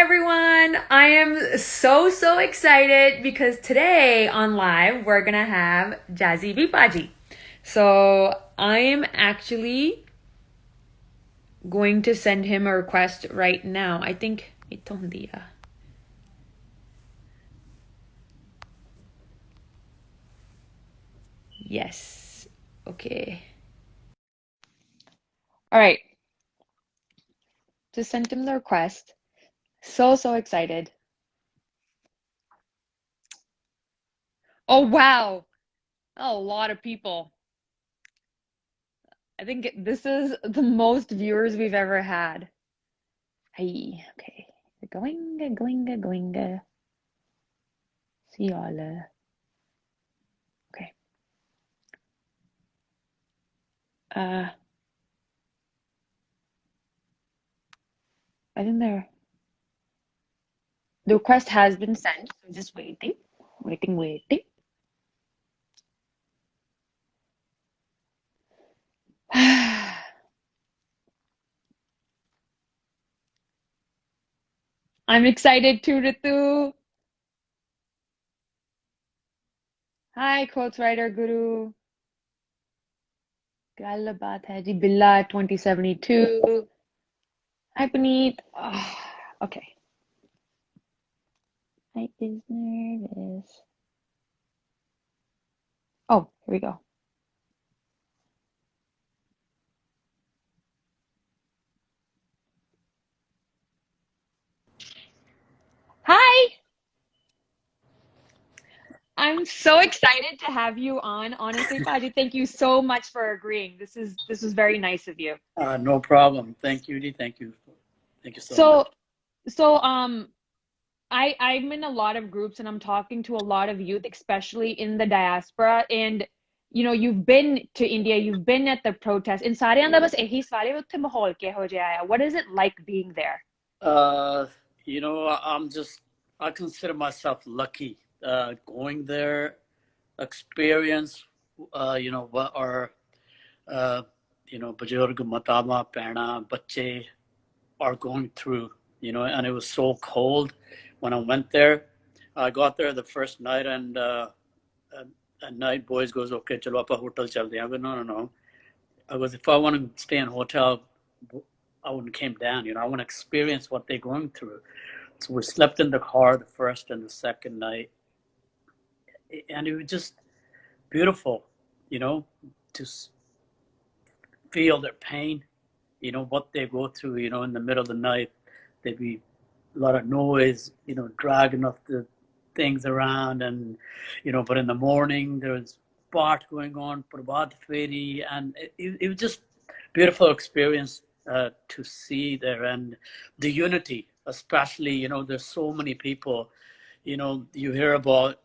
everyone. I am so excited because today on live we're gonna have Jazzy B Bhaaji. So I am actually going to send him a request right now. I think ito hindi ah. Yes. Okay. All right. Just sent him the request. So excited. Oh wow. A lot of people. I think this is the most viewers we've ever had. Hey, okay. Going. See y'all. Okay. Uh, I think the request has been sent. So just waiting. I'm excited too, Ritu. Hi, quotes writer Guru. Galla baat hai ji Billa 2072. Hi, Puneet. Okay. I is nervous. Oh, here we go. Hi. I'm so excited to have you on. Honestly, Paji, thank you so much for agreeing. This was very nice of you. No problem. Thank you, Dee. Thank you. Thank you so much. So I'm in a lot of groups and I'm talking to a lot of youth, especially in the diaspora. And you've been to India, you've been at the protest. In ਸਾਰਿਆਂ ਦਾ ਬਸ ਇਹੀ ਸਵਾਲ ਹੈ ਉੱਥੇ ਮਾਹੌਲ ਕਿਹੋ ਜਿਹਾ ਆ? What is it like being there? Uh, I consider myself lucky going there, experience, what our, bajorg matama, pehna, bache are going through, and it was so cold when I went there. I got there the first night and at night, boys goes, okay, chalo apa hotel chalte hain. I go, no. I goes, if I want to stay in a hotel, I wouldn't came down. I want to experience what they're going through. So we slept in the car the first and the second night, and it was just beautiful, to feel their pain, what they go through. In the middle of the night, there'd be a lot of noise, dragging off the things around, and but in the morning there was part going on, Prabhat Feri, and it was just beautiful experience to see there, and the unity, especially, there's so many people, you hear about,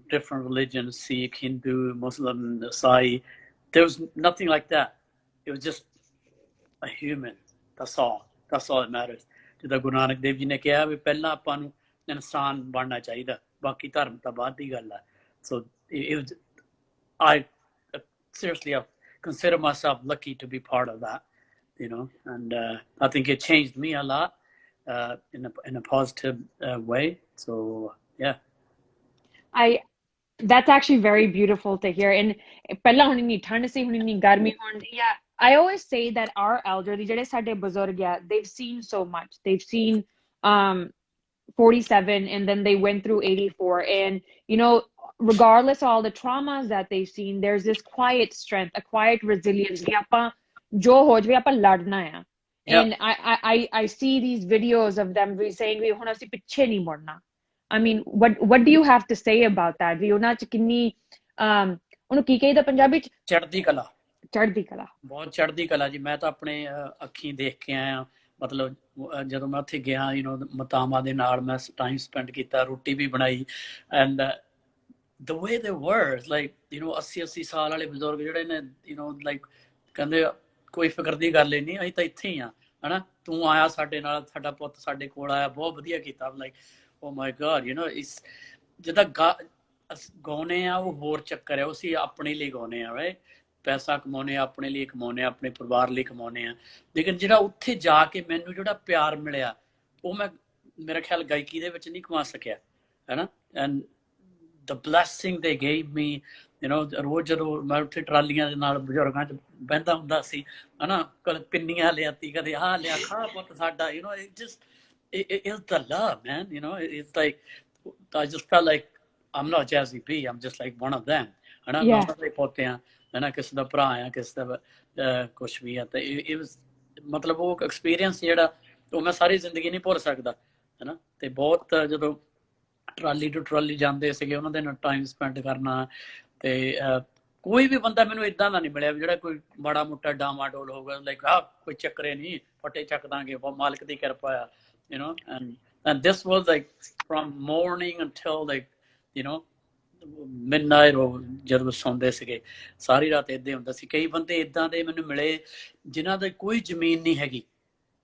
different religions, Sikh, Hindu, Muslim, Sai. There was nothing like that. It was just a human. That's all that matters. ਜਿੱਦਾਂ ਗੁਰੂ ਨਾਨਕ ਦੇਵ ਜੀ ਨੇ ਕਿਹਾ ਵੀ ਪਹਿਲਾਂ ਆਪਾਂ ਨੂੰ ਇਨਸਾਨ ਬਣਨਾ ਚਾਹੀਦਾ, ਬਾਕੀ ਧਰਮ ਤਾਂ ਬਾਅਦ ਦੀ ਗੱਲ ਹੈ. So it was, I seriously I consider myself lucky to be part of that, and I think it changed me a lot in a positive way. So yeah. That's actually very beautiful to hear. And ਪਹਿਲਾਂ ਹੁਣ ਇੰਨੀ ਠੰਡ ਸੀ, ਹੁਣ ਇੰਨੀ ਗਰਮੀ ਹੋਣ ਦੀ ਆ. I always say that our elderly, ਜਿਹੜੇ ਸਾਡੇ ਬਜ਼ੁਰਗ ਆ, they've seen so much. They've seen 47 and then they went through 84. And regardless of all the traumas that they've seen, there's this quiet strength, a quiet resilience. ਵੀ ਆਪਾਂ ਜੋ ਹੋ ਜਾਵੇ ਆਪਾਂ ਲੜਨਾ ਆ. And I see these videos of them saying ਵੀ ਹੁਣ ਅਸੀਂ ਪਿੱਛੇ ਨਹੀਂ ਮੁੜਨਾ. I mean, what do you have to say about that? ਵੀ ਉਹਨਾਂ ਚ ਕਿੰਨੀ ਉਹਨੂੰ ਕੀ ਕਹੀਦਾ ਪੰਜਾਬੀ ਚ? ਚੜ੍ਹਦੀ ਕਲਾ ਬਹੁਤ ਚੜ੍ਹਦੀ ਕਲਾ ਜੀ। ਮੈਂ ਤਾਂ ਆਪਣੇ ਅੱਖੀਂ ਦੇਖ ਕੇ ਆਇਆ, ਮਤਲਬ ਜਦੋਂ ਮੈਂ ਉੱਥੇ ਗਿਆ, ਮਾਤਾਵਾਂ ਦੇ ਨਾਲ ਮੈਂ ਟਾਈਮ ਸਪੈਂਡ ਕੀਤਾ, ਰੋਟੀ ਵੀ ਬਣਾਈ, and the way they were, like 80 ਸਾਲ ਵਾਲੇ ਬਜ਼ੁਰਗ ਜਿਹੜੇ ਨੇ, like ਕਹਿੰਦੇ ਕੋਈ ਫਿਕਰ ਦੀ ਗੱਲ ਹੀ ਨਹੀਂ, ਅਸੀਂ ਤਾਂ ਇੱਥੇ ਹੀ ਆ, ਹਨਾ, ਤੂੰ ਆਇਆ ਸਾਡੇ ਨਾਲ, ਸਾਡਾ ਪੁੱਤ ਸਾਡੇ ਕੋਲ ਆਇਆ, ਬਹੁਤ ਵਧੀਆ ਕੀਤਾ। like oh my god, ਜਿੱਦਾਂ ਗਾਉਣੇ ਆ ਉਹ ਹੋਰ ਚੱਕਰ ਹੈ, ਉਹ ਅਸੀਂ ਆਪਣੇ ਲਈ ਗਾਉਣੇ ਆ, ਰਾਈਟ, ਪੈਸਾ ਕਮਾਉਣੇ ਆ, ਆਪਣੇ ਲਈ ਕਮਾਉਣੇ ਆ, ਆਪਣੇ ਪਰਿਵਾਰ ਲਈ ਕਮਾਉਣੇ ਆ, ਲੇਕਿਨ ਜਿਹੜਾ ਉੱਥੇ ਜਾ ਕੇ ਮੈਨੂੰ ਜਿਹੜਾ ਪਿਆਰ ਮਿਲਿਆ, ਉਹ ਮੈਂ ਮੇਰੇ ਖਿਆਲ ਗਾਇਕੀ ਦੇ ਵਿੱਚ ਨਹੀਂ ਕਮਾ ਸਕਿਆ ਹੈਨਾ and the blessing they gave me, you know, ਰੋਜ਼ ਜਦੋਂ ਮੈਂ ਉੱਥੇ ਟਰਾਲੀਆਂ ਦੇ ਨਾਲ ਬਜ਼ੁਰਗਾਂ 'ਚ ਬਹਿੰਦਾ ਹੁੰਦਾ ਸੀ ਹਨਾ ਕਦੇ ਪਿੰਨੀਆਂ ਲਿਆਤੀ ਕਦੇ ਆਹ ਲਿਆ ਖਾ ਪੁੱਤ ਸਾਡਾ you know it just it's the love man you know it's like I just felt like I'm not Jazzy B I'm just like one of them ਹਨਾ ਮੈਂ ਉਹਨਾਂ ਦੇ ਪੋਤੇ ਆ ਹਨਾ ਕਿਸੇ ਦਾ ਭਰਾ ਆ ਕਿਸੇ ਦਾ ਕੁਛ ਵੀ ਆ ਤੇ it was ਮਤਲਬ ਉਹ ਐਕਸਪੀਰੀਅੰਸ ਜਿਹੜਾ ਉਹ ਮੈਂ ਸਾਰੀ ਜ਼ਿੰਦਗੀ ਨਹੀਂ ਭੁੱਲ ਸਕਦਾ ਹਨਾ ਤੇ ਬਹੁਤ ਜਦੋਂ ਟਰਾਲੀ ਟੂ ਟਰਾਲੀ ਜਾਂਦੇ ਸੀਗੇ ਉਹਨਾਂ ਦੇ ਨਾਲ ਟਾਈਮ ਸਪੈਂਡ ਕਰਨਾ ਤੇ ਕੋਈ ਵੀ ਬੰਦਾ ਮੈਨੂੰ ਇਦਾਂ ਦਾ ਨਹੀਂ ਮਿਲਿਆ ਜਿਹੜਾ ਕੋਈ ਮਾੜਾ ਮੋਟਾ ਡਾਮਾਡੋਲ ਹੋਊਗਾ ਲਾਈਕ ਆ ਕੋਈ ਚੱਕਰੇ ਨਹੀਂ ਫਟੇ ਚੱਕ ਦਾਂਗੇ ਮਾਲਕ ਦੀ ਕਿਰਪਾ ਆ you know and this was like from morning until like you know midnight or ਜਦੋਂ ਸੌਂਦੇ ਸੀਗੇ ਸਾਰੀ ਰਾਤ ਏਦਾਂ ਹੁੰਦਾ ਸੀ ਕਈ ਬੰਦੇ ਇਦਾਂ ਦੇ ਮੈਨੂੰ ਮਿਲੇ ਜਿਨ੍ਹਾਂ ਦੀ ਕੋਈ ਜ਼ਮੀਨ ਨਹੀਂ ਹੈਗੀ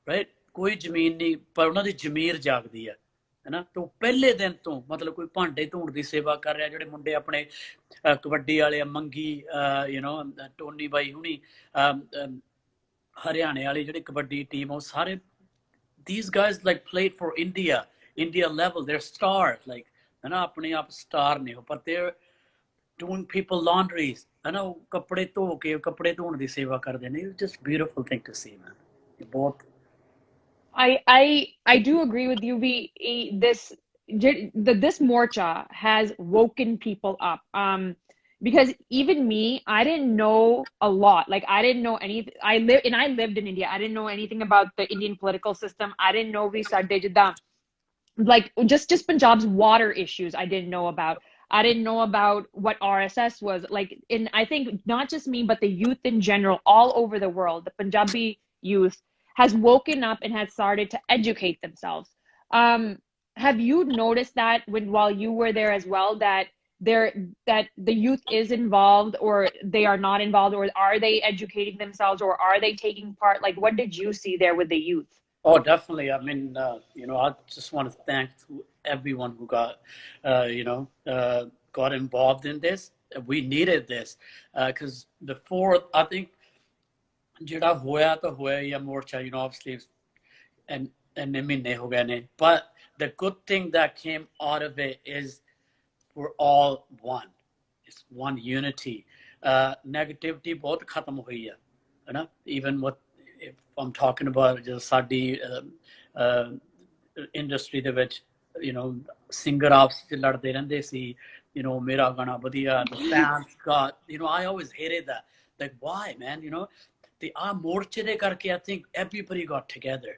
ਰਾਈਟ ਕੋਈ ਜ਼ਮੀਨ ਨਹੀਂ ਪਰ ਉਹਨਾਂ ਦੀ ਜ਼ਮੀਰ ਜਾਗਦੀ ਆ ਹੈਨਾ ਤੇ ਪਹਿਲੇ ਦਿਨ ਤੋਂ ਮਤਲਬ ਕੋਈ ਭਾਂਡੇ ਧੋਣ ਦੀ ਸੇਵਾ ਕਰ ਰਿਹਾ ਜਿਹੜੇ ਮੁੰਡੇ ਆਪਣੇ ਕਬੱਡੀ ਵਾਲੇ ਮੰਗੀ ਯੂ نو ਟੋਨੀ ਬਾਈ ਹੁਣੀ ਹਰਿਆਣੇ ਵਾਲੀ ਜਿਹੜੀ ਕਬੱਡੀ ਟੀਮ ਉਹ ਸਾਰੇ these guys like played for India level they're stars like ਹੈਨਾ ਆਪਣੇ ਆਪ ਸਟਾਰ ਨੇ ਪਰ they're doing people laundries ਹੈਨਾ ਉਹ ਕੱਪੜੇ ਧੋ ਕੇ ਕੱਪੜੇ ਧੋਣ ਦੀ ਸੇਵਾ ਕਰਦੇ ਨੇ it's just beautiful thing to see man ਬਹੁਤ I do agree with you. This morcha has woken people up. Because even me, I didn't know a lot. Like I didn't know anything. I lived in India. I didn't know anything about the Indian political system. I didn't know we started like just Punjab's water issues. I didn't know about. I didn't know about what RSS was like. I think not just me, but the youth in general, all over the world, the Punjabi youth has woken up and has started to educate themselves. Have you noticed that while you were there as well, that the youth is involved or they are not involved, or are they educating themselves or are they taking part? Like, what did you see there with the youth? Oh, definitely. I mean, you know, I just want to thank everyone who got involved in this. We needed this because before, I think ਜਿਹੜਾ ਹੋਇਆ ਤਾਂ ਹੋਇਆ ਹੀ ਆ ਮੋਰਚਾ you know obviously and ਮਹੀਨੇ ਹੋ ਗਏ ਨੇ but the good thing that came out of it is we're all one it's one unity negativity ਬਹੁਤ ਖਤਮ ਹੋਈ ਆ ਹਨਾ even what if I'm talking about just ਸਾਡੀ industry ਦੇ ਵਿੱਚ you know singer ਆਪਸ ਚ ਲੜਦੇ ਰਹਿੰਦੇ ਸੀ you know ਮੇਰਾ ਗਾਣਾ ਵਧੀਆ the fans got you know I always hated that like why man you know the morche de karke I think everybody got together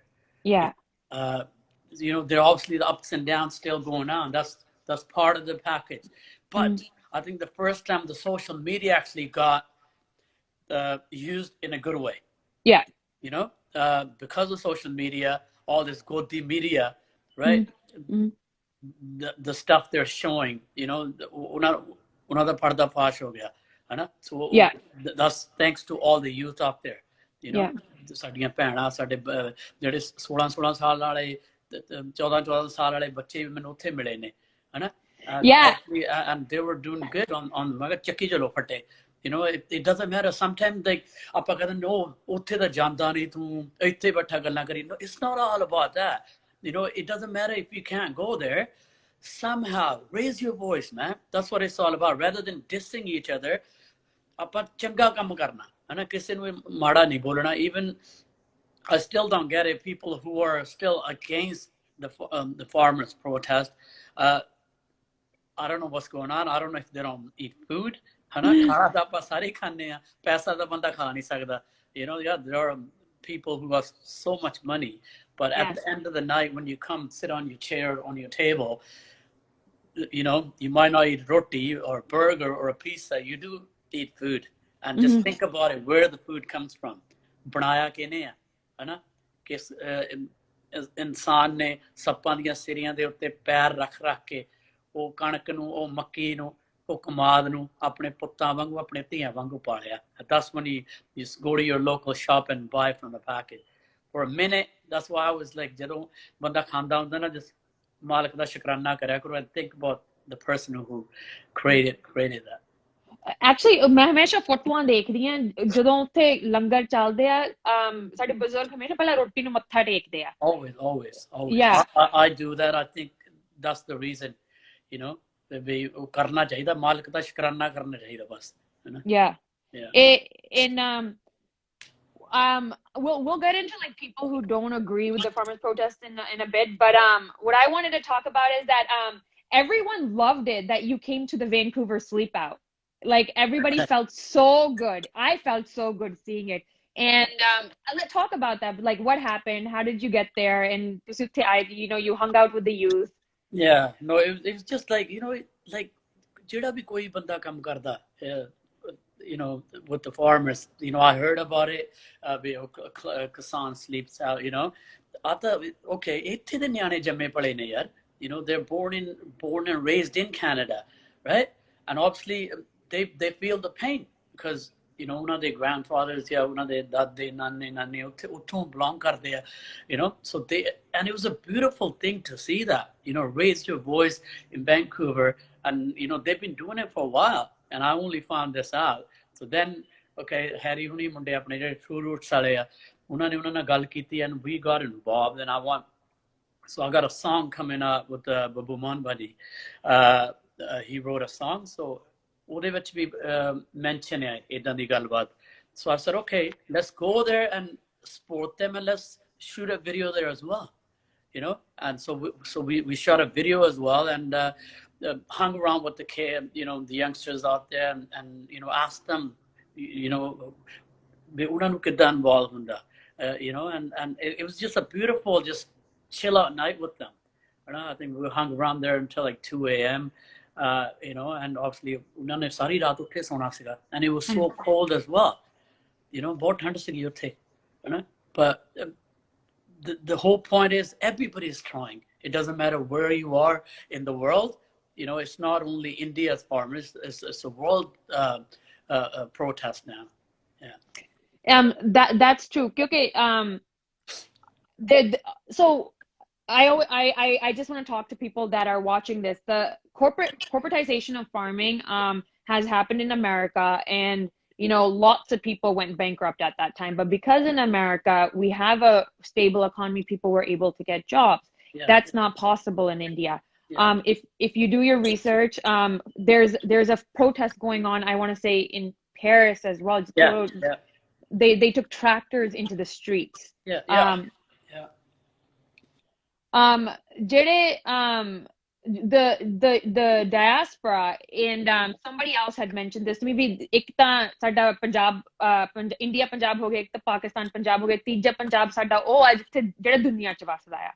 you know there are obviously the ups and downs still going on that's part of the package but I think the first time the social media actually got used in a good way you know because of social media all this godi media right the stuff they're showing you know unada parda fash ho gaya so that's thanks to all the youth out there you know ਸਾਡੀਆਂ ਭੈਣਾਂ ਸਾਡੇ ਜਿਹੜੇ 16 ਸਾਲ ਵਾਲੇ 14 ਸਾਲ ਵਾਲੇ ਬੱਚੇ ਵੀ ਮੈਨੂੰ ਉੱਥੇ ਮਿਲੇ ਨੇ ਹਨਾ and they were doing good on ਮੈਂ ਕਿਹਾ ਚੱਕੀ ਚਲੋ ਫਟੇ you know it doesn't matter sometimes like ਆਪਾਂ ਕਹਿੰਦੇ no ਉੱਥੇ ਤਾਂ ਜਾਂਦਾ ਨਹੀਂ ਤੂੰ ਇੱਥੇ ਬੈਠਾ ਗੱਲਾਂ ਕਰੀ no it's not all about that you know it doesn't matter if you can't go there somehow raise your voice man that's what it's all about rather than dissing each other ਆਪਾਂ ਚੰਗਾ ਕੰਮ ਕਰਨਾ ਹਨਾ ਕਿਸੇ ਨੂੰ ਮਾੜਾ ਨਹੀਂ ਬੋਲਣਾ even I still don't get it people who are still against the farmers protest I don't know what's going on I don't know if they don't eat food ਹਨਾ ਖਾਣਾ ਤਾਂ ਆਪਾਂ ਸਾਰੇ ਖਾਂਦੇ ਆ ਪੈਸਾ ਤਾਂ ਬੰਦਾ ਖਾ ਨਹੀਂ ਸਕਦਾ you know there are people who have so much money but at the end of the night when you come sit on your chair on your table you know you might not eat roti or burger or a pizza you do eat food and just think about it where the food comes from ਬਣਾਇਆ ਕਿਨੇ ਆ ਹਨਾ ਕਿਸ ਇਨਸਾਨ ਨੇ ਸੱਪਾਂ ਦੀਆਂ ਸਿਰੀਆਂ ਦੇ ਉੱਤੇ ਪੈਰ ਰੱਖ ਕੇ ਉਹ ਕਣਕ ਨੂੰ ਉਹ ਮੱਕੀ ਨੂੰ ਉਹ ਕਮਾਦ ਨੂੰ ਆਪਣੇ ਪੁੱਤਾਂ ਵਾਂਗੂ ਆਪਣੇ ਧੀਆਂ ਵਾਂਗੂ ਪਾਲਿਆ that's when you go to your local shop and buy from the package for a minute that's why I was like ਜਦੋਂ ਬੰਦਾ ਖਾਂਦਾ ਹੁੰਦਾ ਨਾ just ਮਾਲਕ ਦਾ ਸ਼ੁਕਰਾਨਾ ਕਰਿਆ ਕਰੋ and think about the person who created that Actually ਮੈਂ ਹਮੇਸ਼ਾ ਫੋਟੋਆਂ ਦੇਖਦੀ ਆ ਜਦੋਂ ਉੱਥੇ ਲੰਗਰ ਚੱਲਦੇ ਆ ਸਾਡੇ ਬਜ਼ੁਰਗ ਹਮੇਸ਼ਾ ਪਹਿਲਾਂ ਰੋਟੀ ਨੂੰ ਮੱਥਾ ਟੇਕਦੇ ਆ always yeah I do that I think that's the reason you know ਵੀ ਉਹ ਕਰਨਾ ਚਾਹੀਦਾ ਮਾਲਕ ਦਾ ਸ਼ੁਕਰਾਨਾ ਕਰਨਾ ਚਾਹੀਦਾ ਬਸ ਹੈ ਨਾ yeah yeah in we'll get into like people who don't agree with the farmers protest in a bit, but what I wanted to talk about is that everyone loved it that you came to the Vancouver sleep out. Like everybody felt so good. I felt so good seeing it. And let's talk about that. Like what happened? How did you get there? And you know, you hung out with the youth. yeah no it was just like you know like ਜਿਹੜਾ ਵੀ ਕੋਈ ਬੰਦਾ ਕੰਮ ਕਰਦਾ you know with the farmers you know I heard about it Kisan sleeps out you know I thought okay ਇੱਥੇ ਦੇ ਨਿਆਣੇ ਜੰਮੇ play ਨੇ ਯਾਰ you know they're born and raised in Canada right and obviously they feel the pain because you know ਉਹਨਾਂ ਦੇ grandfathers ਜਾਂ ਉਹਨਾਂ ਦੇ ਦਾਦੇ ਨਾਨੇ ਨਾਨੀ ਉੱਥੋਂ belong ਕਰਦੇ ਆ you know so they and it was a beautiful thing to see that you know raise your voice in Vancouver and you know they've been doing it for a while and I only found this out so then okay Harry ਹੁਣੀ ਮੁੰਡੇ ਆਪਣੇ ਜਿਹੜੇ true roots ਵਾਲੇ ਆ ਉਹਨਾਂ ਨਾਲ ਗੱਲ ਕੀਤੀ and we got involved and I want so I got a song coming up with Babu Manbadi he wrote a song so ਉਹਦੇ ਵਿੱਚ ਵੀ mention ਹੈ ਇਦਾਂ ਦੀ ਗੱਲਬਾਤ so I said okay let's go there and support them and let's shoot a video there as well you know and so we shot a video as well and hung around with the kid you know the youngsters out there and you know asked them you know ਵੀ ਉਹਨਾਂ ਨੂੰ ਕਿੱਦਾਂ involved ਹੁੰਦਾ you know and it was just a beautiful just chill out night with them you know I think we hung around there until like 2 a.m. You know and obviously ਉਹਨਾਂ ਨੇ ਸਾਰੀ ਰਾਤ ਉੱਥੇ ਸੌਣਾ ਸੀਗਾ and it was so cold as well you know ਬਹੁਤ ਠੰਡ ਸੀਗੀ ਉੱਥੇ you know but the whole point is everybody is trying it doesn't matter where you are in the world you know it's not only India's farmers it's a world protest now yeah That's true क्योंकि so I just want to talk to people that are watching this. The corporatization of farming has happened in America, and you know lots of people went bankrupt at that time. But because in America we have a stable economy, people were able to get jobs. yeah That's not possible in India. yeah If you do your research, there's a protest going on. I want to say in Paris as well. yeah They took tractors into the streets. yeah yeah yeah ਜਿਹੜੇ the diaspora and somebody else had mentioned this to me ਵੀ ਇੱਕ ਤਾਂ ਸਾਡਾ Punjab India Punjab ਹੋ ਗਿਆ ਇੱਕ ਤਾਂ ਪਾਕਿਸਤਾਨ ਪੰਜਾਬ ਹੋ ਗਿਆ ਤੀਜਾ ਪੰਜਾਬ ਸਾਡਾ ਉਹ ਆ ਜਿੱਥੇ ਜਿਹੜਾ ਦੁਨੀਆ 'ਚ ਵਸਦਾ ਆ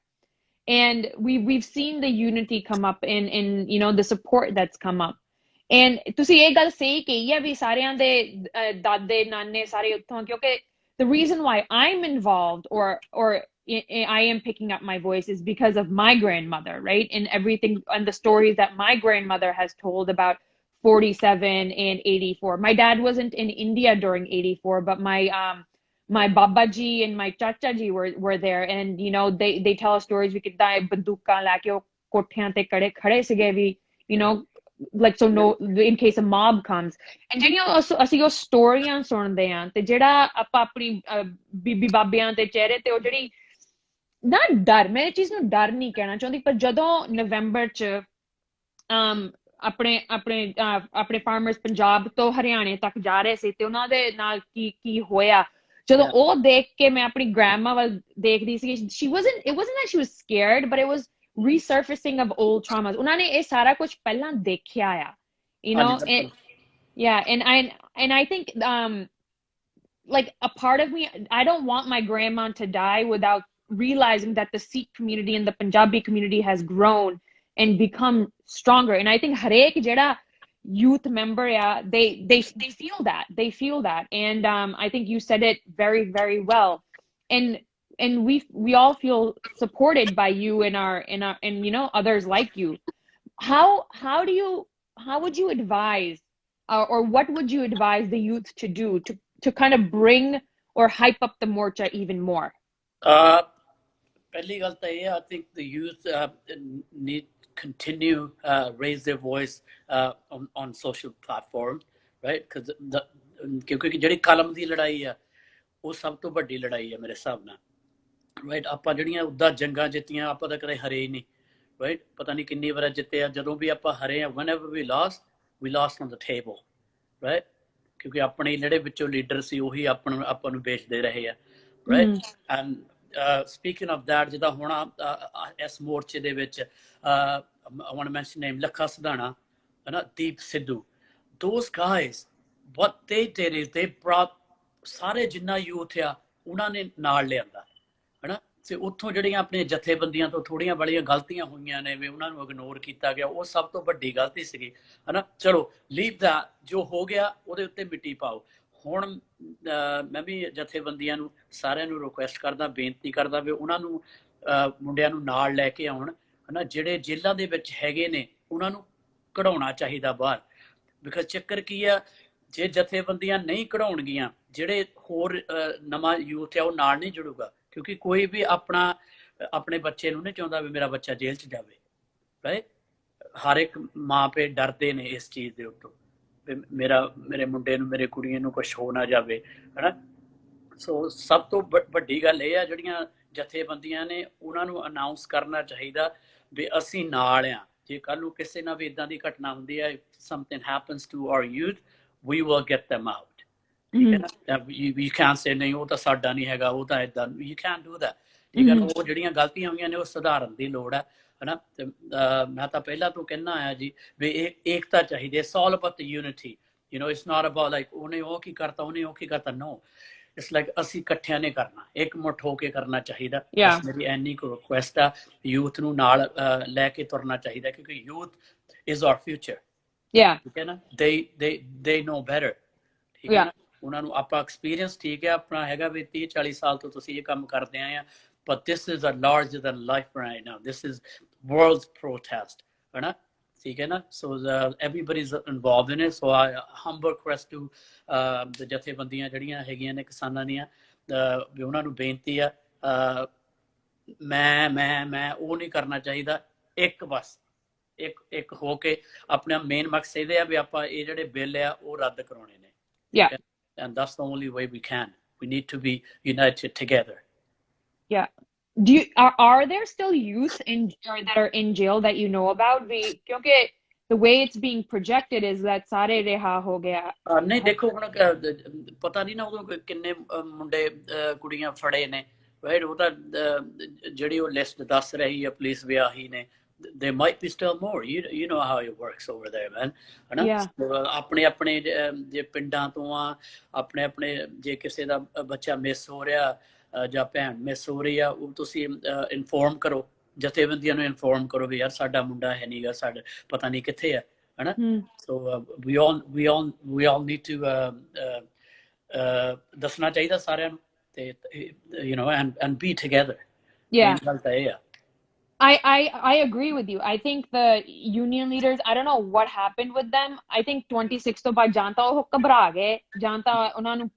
and we've seen the unity come up in you know the support that's come up and ਤੁਸੀਂ ਇਹ ਗੱਲ ਸਹੀ ਕਹੀ ਹੈ ਵੀ ਸਾਰਿਆਂ ਦੇ ਦਾਦੇ ਨਾਨੇ ਸਾਰੇ ਉੱਥੋਂ ਕਿਉਂਕਿ the reason why I'm involved or I am picking up my voice is because of my grandmother, right? And everything and the stories that my grandmother has told about 47 and 84. My dad wasn't in India during 84, but my Babaji and my Chacha ji were there, and you know they tell us stories. We could die banduka la ke kothiyan te khade sige vi, you know, like so no in case a mob comes and ਜਿਹੜੀਆਂ ਅਸੀਂ ਉਹ ਸਟੋਰੀਆਂ ਸੁਣਦੇ ਆਂ ਤੇ ਜਿਹੜਾ ਆਪਾਂ ਆਪਣੀ ਬੀਬੀ ਬਾਬਿਆਂ ਤੇ ਚਿਹਰੇ ਤੇ ਉਹ ਜਿਹੜੀ ਨਾ ਡਰ ਮੈਂ ਇਹ ਚੀਜ਼ ਨੂੰ ਡਰ ਨਹੀਂ ਕਹਿਣਾ ਚਾਹੁੰਦੀ ਪਰ ਜਦੋਂ ਨਵੰਬਰ 'ਚ ਆਪਣੇ ਫਾਰਮਰਸ ਪੰਜਾਬ ਤੋਂ ਹਰਿਆਣੇ ਤੱਕ ਜਾ ਰਹੇ ਸੀ ਤੇ ਉਹਨਾਂ ਦੇ ਨਾਲ ਕੀ ਹੋਇਆ ਜਦੋਂ ਉਹ ਦੇਖ ਕੇ ਮੈਂ ਆਪਣੀ ਗ੍ਰੈਂਡਮਾ ਵੱਲ ਦੇਖਦੀ ਸੀ it wasn't that she was scared but it was resurfacing of old traumas ਉਹਨਾਂ ਨੇ ਇਹ ਸਾਰਾ ਕੁਝ ਪਹਿਲਾਂ ਦੇਖਿਆ ਆ you know yeah and I think like a part of me I don't want my grandma to die without realizing that the Sikh community and the Punjabi community has grown and become stronger and I think harek jeda youth member they feel that and I think you said it very very well and we all feel supported by you and you know others like you how would you advise or what would you advise the youth to do to kind of bring or hype up the morcha even more ਪਹਿਲੀ ਗੱਲ ਤਾਂ ਇਹ I think the youth need continue raise their voice on social platforms right ਕਿਉਂਕਿ ਜਿਹੜੀ ਕਲਮ ਦੀ ਲੜਾਈ ਆ ਉਹ ਸਭ ਤੋਂ ਵੱਡੀ ਲੜਾਈ ਆ ਮੇਰੇ ਹਿਸਾਬ ਨਾਲ, ਰਾਈਟ। ਆਪਾਂ ਜਿਹੜੀਆਂ ਉੱਦਾਂ ਜੰਗਾਂ ਜਿੱਤੀਆਂ ਆਪਾਂ ਤਾਂ ਕਦੇ ਹਰੇ ਹੀ ਨਹੀਂ, ਰਾਈਟ। ਪਤਾ ਨਹੀਂ ਕਿੰਨੀ ਵਾਰ ਜਿੱਤੇ ਆ, ਜਦੋਂ ਵੀ ਆਪਾਂ ਹਰੇ ਆ, whenever we lost on the table, right. ਕਿਉਂਕਿ ਆਪਣੇ ਜਿਹੜੇ ਵਿੱਚੋਂ ਲੀਡਰ ਸੀ ਉਹੀ ਆਪਾਂ ਨੂੰ ਵੇਚਦੇ ਰਹੇ ਆ, right. And speaking of that, ਜਿੱਦਾਂ ਹੁਣ ਇਸ ਮੋਰਚੇ ਦੇ ਵਿੱਚ I want to mention name Lakha Sidhana, ਹਨਾ, Deep Sidhu, those guys, what they did is they brought ਸਾਰੇ ਜਿੰਨਾ ਯੂਥ ਆ ਉਹਨਾਂ ਨੇ ਨਾਲ ਲਿਆਂਦਾ, ਹਨਾ। ਤੇ ਉੱਥੋਂ ਜਿਹੜੀਆਂ ਆਪਣੀਆਂ ਜਥੇਬੰਦੀਆਂ ਤੋਂ ਥੋੜੀਆਂ ਬੜੀਆਂ ਗਲਤੀਆਂ ਹੋਈਆਂ ਨੇ ਵੀ ਉਹਨਾਂ ਨੂੰ ਇਗਨੋਰ ਕੀਤਾ ਗਿਆ, ਉਹ ਸਭ ਤੋਂ ਵੱਡੀ ਗਲਤੀ ਸੀਗੀ, ਹਨਾ। ਚਲੋ ਲੀਵ ਦਾ, ਜੋ ਹੋ ਗਿਆ ਉਹਦੇ ਉੱਤੇ ਮਿੱਟੀ ਪਾਓ। ਹੁਣ ਮੈਂ ਵੀ ਜਥੇਬੰਦੀਆਂ ਨੂੰ ਸਾਰਿਆਂ ਨੂੰ ਰਿਕੁਐਸਟ ਕਰਦਾ, ਬੇਨਤੀ ਕਰਦਾ ਵੀ ਉਹਨਾਂ ਨੂੰ ਮੁੰਡਿਆਂ ਨੂੰ ਨਾਲ ਲੈ ਕੇ ਆਉਣ, ਹਨਾ। ਜਿਹੜੇ ਜੇਲ੍ਹਾਂ ਦੇ ਵਿੱਚ ਹੈਗੇ ਨੇ ਉਹਨਾਂ ਨੂੰ ਕਢਾਉਣਾ ਚਾਹੀਦਾ ਬਾਹਰ, ਬਿਕਾਜ਼ ਚੱਕਰ ਕੀ ਆ, ਜੇ ਜਥੇਬੰਦੀਆਂ ਨਹੀਂ ਕਢਾਉਣਗੀਆਂ, ਜਿਹੜੇ ਹੋਰ ਨਵਾਂ ਯੂਥ ਆ ਉਹ ਨਾਲ ਨਹੀਂ ਜੁੜੂਗਾ, ਕਿਉਂਕਿ ਕੋਈ ਵੀ ਆਪਣੇ ਬੱਚੇ ਨੂੰ ਨਹੀਂ ਚਾਹੁੰਦਾ ਵੀ ਮੇਰਾ ਬੱਚਾ ਜੇਲ੍ਹ 'ਚ ਜਾਵੇ, ਰਾਈਟ। ਹਰ ਇੱਕ ਮਾਂ ਪਿਓ ਡਰਦੇ ਨੇ ਇਸ ਚੀਜ਼ ਦੇ ਉੱਤੋਂ ਵੀ ਮੇਰੇ ਮੁੰਡੇ ਨੂੰ, ਮੇਰੇ ਕੁੜੀਆਂ ਨੂੰ ਕੁਛ ਹੋ ਨਾ ਜਾਵੇ, ਹਨਾ। ਸੋ ਸਭ ਤੋਂ ਵੱਡੀ ਗੱਲ ਇਹ ਆ, ਜਿਹੜੀਆਂ ਜਥੇਬੰਦੀਆਂ ਨੇ ਉਹਨਾਂ ਨੂੰ ਅਨਾਊਂਸ ਕਰਨਾ ਚਾਹੀਦਾ ਵੀ ਅਸੀਂ ਨਾਲ ਆ। ਜੇ ਕੱਲ ਨੂੰ ਕਿਸੇ ਨਾਲ ਵੀ ਇਦਾਂ ਦੀ ਘਟਨਾ ਹੁੰਦੀ ਹੈ, something happens to our youth, we will get them out, ਠੀਕ ਹੈ ਨਾ। you can't say ਨਹੀਂ ਉਹ ਤਾਂ ਸਾਡਾ ਨਹੀਂ ਹੈਗਾ, ਉਹ ਤਾਂ ਇਦਾਂ, you can't do that, ਠੀਕ ਹੈ ਨਾ। ਉਹ ਜਿਹੜੀਆਂ ਗਲਤੀਆਂ ਹੋਈਆਂ ਨੇ ਉਹ ਸੁਧਾਰਨ ਦੀ ਲੋੜ ਹੈ, ਹਨਾ। ਤੇ ਮੈਂ ਤਾਂ ਪਹਿਲਾਂ ਤੋਂ ਕਹਿਣਾ ਆਇਆ ਜੀ ਵੀ ਏਕਤਾ ਚਾਹੀਦੀ ਹੈ, it's all about the unity, you know, it's not about like ਉਹਨੇ ਉਹ ਕੀ ਕਰਤਾ, ਉਹਨੇ ਉਹ ਕੀ ਕਰਤਾ, no, it's like ਅਸੀਂ ਇਕੱਠਿਆਂ ਨੇ ਕਰਨਾ, ਇੱਕ ਮੁੱਠ ਹੋ ਕੇ ਕਰਨਾ ਚਾਹੀਦਾ। ਬਸ ਮੇਰੀ ਇੰਨੀ ਕੁ ਰਿਕੁਐਸਟ ਆ, ਯੂਥ ਨੂੰ ਨਾਲ ਲੈ ਕੇ ਤੁਰਨਾ ਚਾਹੀਦਾ, ਕਿਉਂਕਿ ਯੂਥ is our future, ਠੀਕ ਹੈ ਨਾ। they know better, ਠੀਕ ਹੈ ਨਾ। ਉਹਨਾਂ ਨੂੰ ਆਪਾਂ ਐਕਸਪੀਰੀਅੰਸ, ਠੀਕ ਹੈ, ਆਪਣਾ ਹੈਗਾ ਵੀ 30-40 ਸਾਲ ਤੋਂ ਤੁਸੀਂ ਇਹ ਕੰਮ ਕਰਦੇ ਆਏ ਆ, but this is a larger than life right now, this is world's protest, ਹਨਾ, ਠੀਕ ਹੈ ਨਾ। so everybody's involved in it, so I humble request to the ਜਥੇਬੰਦੀਆਂ ਜਿਹੜੀਆਂ ਹੈਗੀਆਂ ਨੇ ਕਿਸਾਨਾਂ ਦੀਆਂ, ਵੀ ਉਹਨਾਂ ਨੂੰ ਬੇਨਤੀ ਆ, ਮੈਂ ਉਹ ਨਹੀਂ ਕਰਨਾ ਚਾਹੀਦਾ। ਇੱਕ ਬਸ ਇੱਕ ਹੋ ਕੇ ਆਪਣਾ ਮੇਨ ਮਕਸਦ ਇਹਦੇ ਆ ਵੀ ਆਪਾਂ ਇਹ ਜਿਹੜੇ ਬਿੱਲ ਆ ਉਹ ਰੱਦ ਕਰਾਉਣੇ ਨੇ, and that's the only way we can. We need to be united together. Are there still youth that are in jail that you know about? Because the way it's being projected is that ਸਾਰੇ ਰਿਹਾ ਹੋ ਗਿਆ। ਨਹੀਂ ਦੇਖੋ ਹੁਣ ਪਤਾ ਨਹੀਂ ਨਾ ਉਦੋਂ ਕਿੰਨੇ ਮੁੰਡੇ ਕੁੜੀਆਂ ਫੜੇ ਨੇ, ਰਾਈਟ। ਉਹ ਤਾਂ ਜਿਹੜੀ ਉਹ ਲਿਸਟ ਦੱਸ ਰਹੀ ਹੈ ਪੁਲਿਸ ਵੀ ਆਹੀ ਨੇ, there might be still more, you know how it works over there, man, ਹਨਾ। ਆਪਣੇ ਜੇ ਪਿੰਡਾਂ ਤੋਂ ਆ, ਆਪਣੇ ਜੇ ਕਿਸੇ ਦਾ ਬੱਚਾ ਮਿਸ ਹੋ ਰਿਹਾ ਜਾਂ ਭੈਣ ਮਿਸ ਹੋ ਰਹੀ ਆ, ਉਹ ਤੁਸੀਂ ਇਨਫੋਰਮ ਕਰੋ, ਜਥੇਬੰਦੀਆਂ ਨੂੰ ਇਨਫੋਰਮ ਕਰੋ ਵੀ ਯਾਰ ਸਾਡਾ ਮੁੰਡਾ ਹੈ ਨਹੀਂਗਾ, ਸਾਡਾ ਪਤਾ ਨਹੀਂ ਕਿੱਥੇ ਆ, ਹਨਾ। ਸੋ we all need to ਦੱਸਣਾ ਚਾਹੀਦਾ ਸਾਰਿਆਂ ਨੂੰ, ਤੇ you know, and be together, ਗੱਲ ਤਾਂ ਇਹ ਆ। I agree with you. I think the union leaders, I don't know what happened with them. I think 26 ਤੋਂ ਬਾਅਦ ਜਾਂ ਤਾਂ ਉਹ ਘਬਰਾ ਗਏ, ਜਾਂ ਤਾਂ ਉਹਨਾਂ ਨੂੰ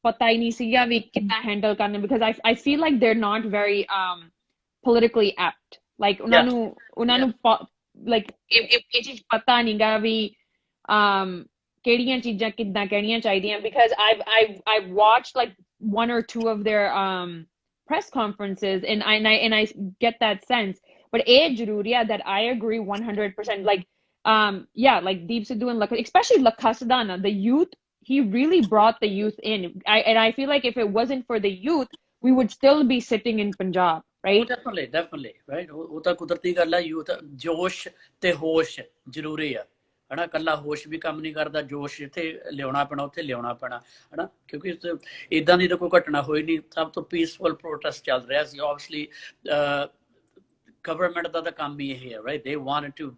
ਪਤਾ ਹੀ ਨਹੀਂ ਸੀਗਾ ਵੀ ਕਿੱਦਾਂ ਹੈਂਡਲ ਕਰਨਾ, because I feel like they're not very politically apt. Like ਉਹਨਾਂ ਨੂੰ like ਇਹ ਚੀਜ਼ ਪਤਾ ਨਹੀਂਗਾ ਵੀ ਕਿਹੜੀਆਂ ਚੀਜ਼ਾਂ ਕਿੱਦਾਂ ਕਹਿਣੀਆਂ ਚਾਹੀਦੀਆਂ, because I've watched like one or two of their press conferences, and I get that sense. But ਇਹ ਜ਼ਰੂਰੀ ਹੈ that I agree 100%. Like like Deep Sidhu and Lakha, especially Lakha Sidhana, the youth, he really brought the youth in. And I feel like if it wasn't for the youth, we would still be sitting in Punjab, right? Definitely, right. ਉਹ ਤਾਂ ਕੁਦਰਤੀ ਗੱਲ ਆ, youth ਜੋਸ਼ ਤੇ ਹੋਸ਼ ਜ਼ਰੂਰੀ ਆ, ਹਨਾ। ਕੱਲਾ ਹੋਸ਼ ਵੀ ਕੰਮ ਨਹੀਂ ਕਰਦਾ, ਜੋਸ਼ ਜਿੱਥੇ ਲਿਆਉਣਾ ਪੈਣਾ ਉੱਥੇ ਲਿਆਉਣਾ ਪੈਣਾ, ਹਨਾ। ਕਿਉਂਕਿ ਇੱਦਾਂ ਦੀ ਤਾਂ ਕੋਈ ਘਟਨਾ ਹੋਈ ਨਹੀਂ, ਸਭ ਤੋਂ ਪੀਸਫੁਲ ਪ੍ਰੋਟੈਸਟ ਚੱਲ ਰਿਹਾ ਸੀ। ਓਬਵੀਅਸਲੀ ਗਵਰਨਮੈਂਟ ਦਾ ਤਾਂ ਕੰਮ ਹੀ ਇਹ ਹੈ, right. They wanted to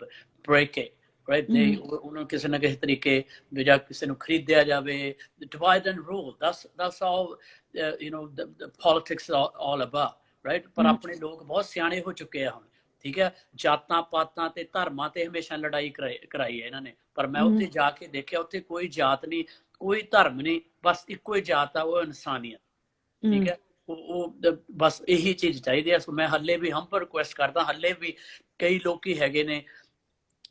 break it, right. ਦੇ ਉਹਨੂੰ ਕਿਸੇ ਨਾ ਕਿਸੇ ਤਰੀਕੇ ਜਾਂ ਕਿਸੇ ਨੂੰ ਖਰੀਦਿਆ ਜਾਵੇ, divide and rule, that's all, you know, the politics all about, right। ਪਰ ਆਪਣੇ ਲੋਕ ਬਹੁਤ ਸਿਆਣੇ ਹੋ ਚੁੱਕੇ ਆ ਹੁਣ, ਠੀਕ ਹੈ। ਜਾਤਾਂ ਪਾਤਾਂ ਤੇ ਧਰਮਾਂ ਤੇ ਹਮੇਸ਼ਾ ਲੜਾਈ ਕਰਾਈ ਹੈ ਇਹਨਾਂ ਨੇ, ਪਰ ਮੈਂ ਉੱਥੇ ਜਾ ਕੇ ਦੇਖਿਆ ਉੱਥੇ ਕੋਈ ਜਾਤ ਨਹੀਂ, ਕੋਈ ਧਰਮ ਨਹੀਂ, ਬਸ ਇੱਕੋ ਹੀ ਜਾਤ ਆ, ਉਹ ਇਨਸਾਨੀਅਤ, ਠੀਕ ਹੈ। ਉਹ ਬਸ ਇਹੀ ਚੀਜ਼ ਚਾਹੀਦੀ ਹੈ। ਸੋ ਮੈਂ ਹੱਲੇ ਵੀ ਹੰਬਲ ਰਿਕੁਐਸਟ ਕਰਦਾ, ਹੱਲੇ ਵੀ ਕਈ ਲੋਕੀ ਹੈਗੇ ਨੇ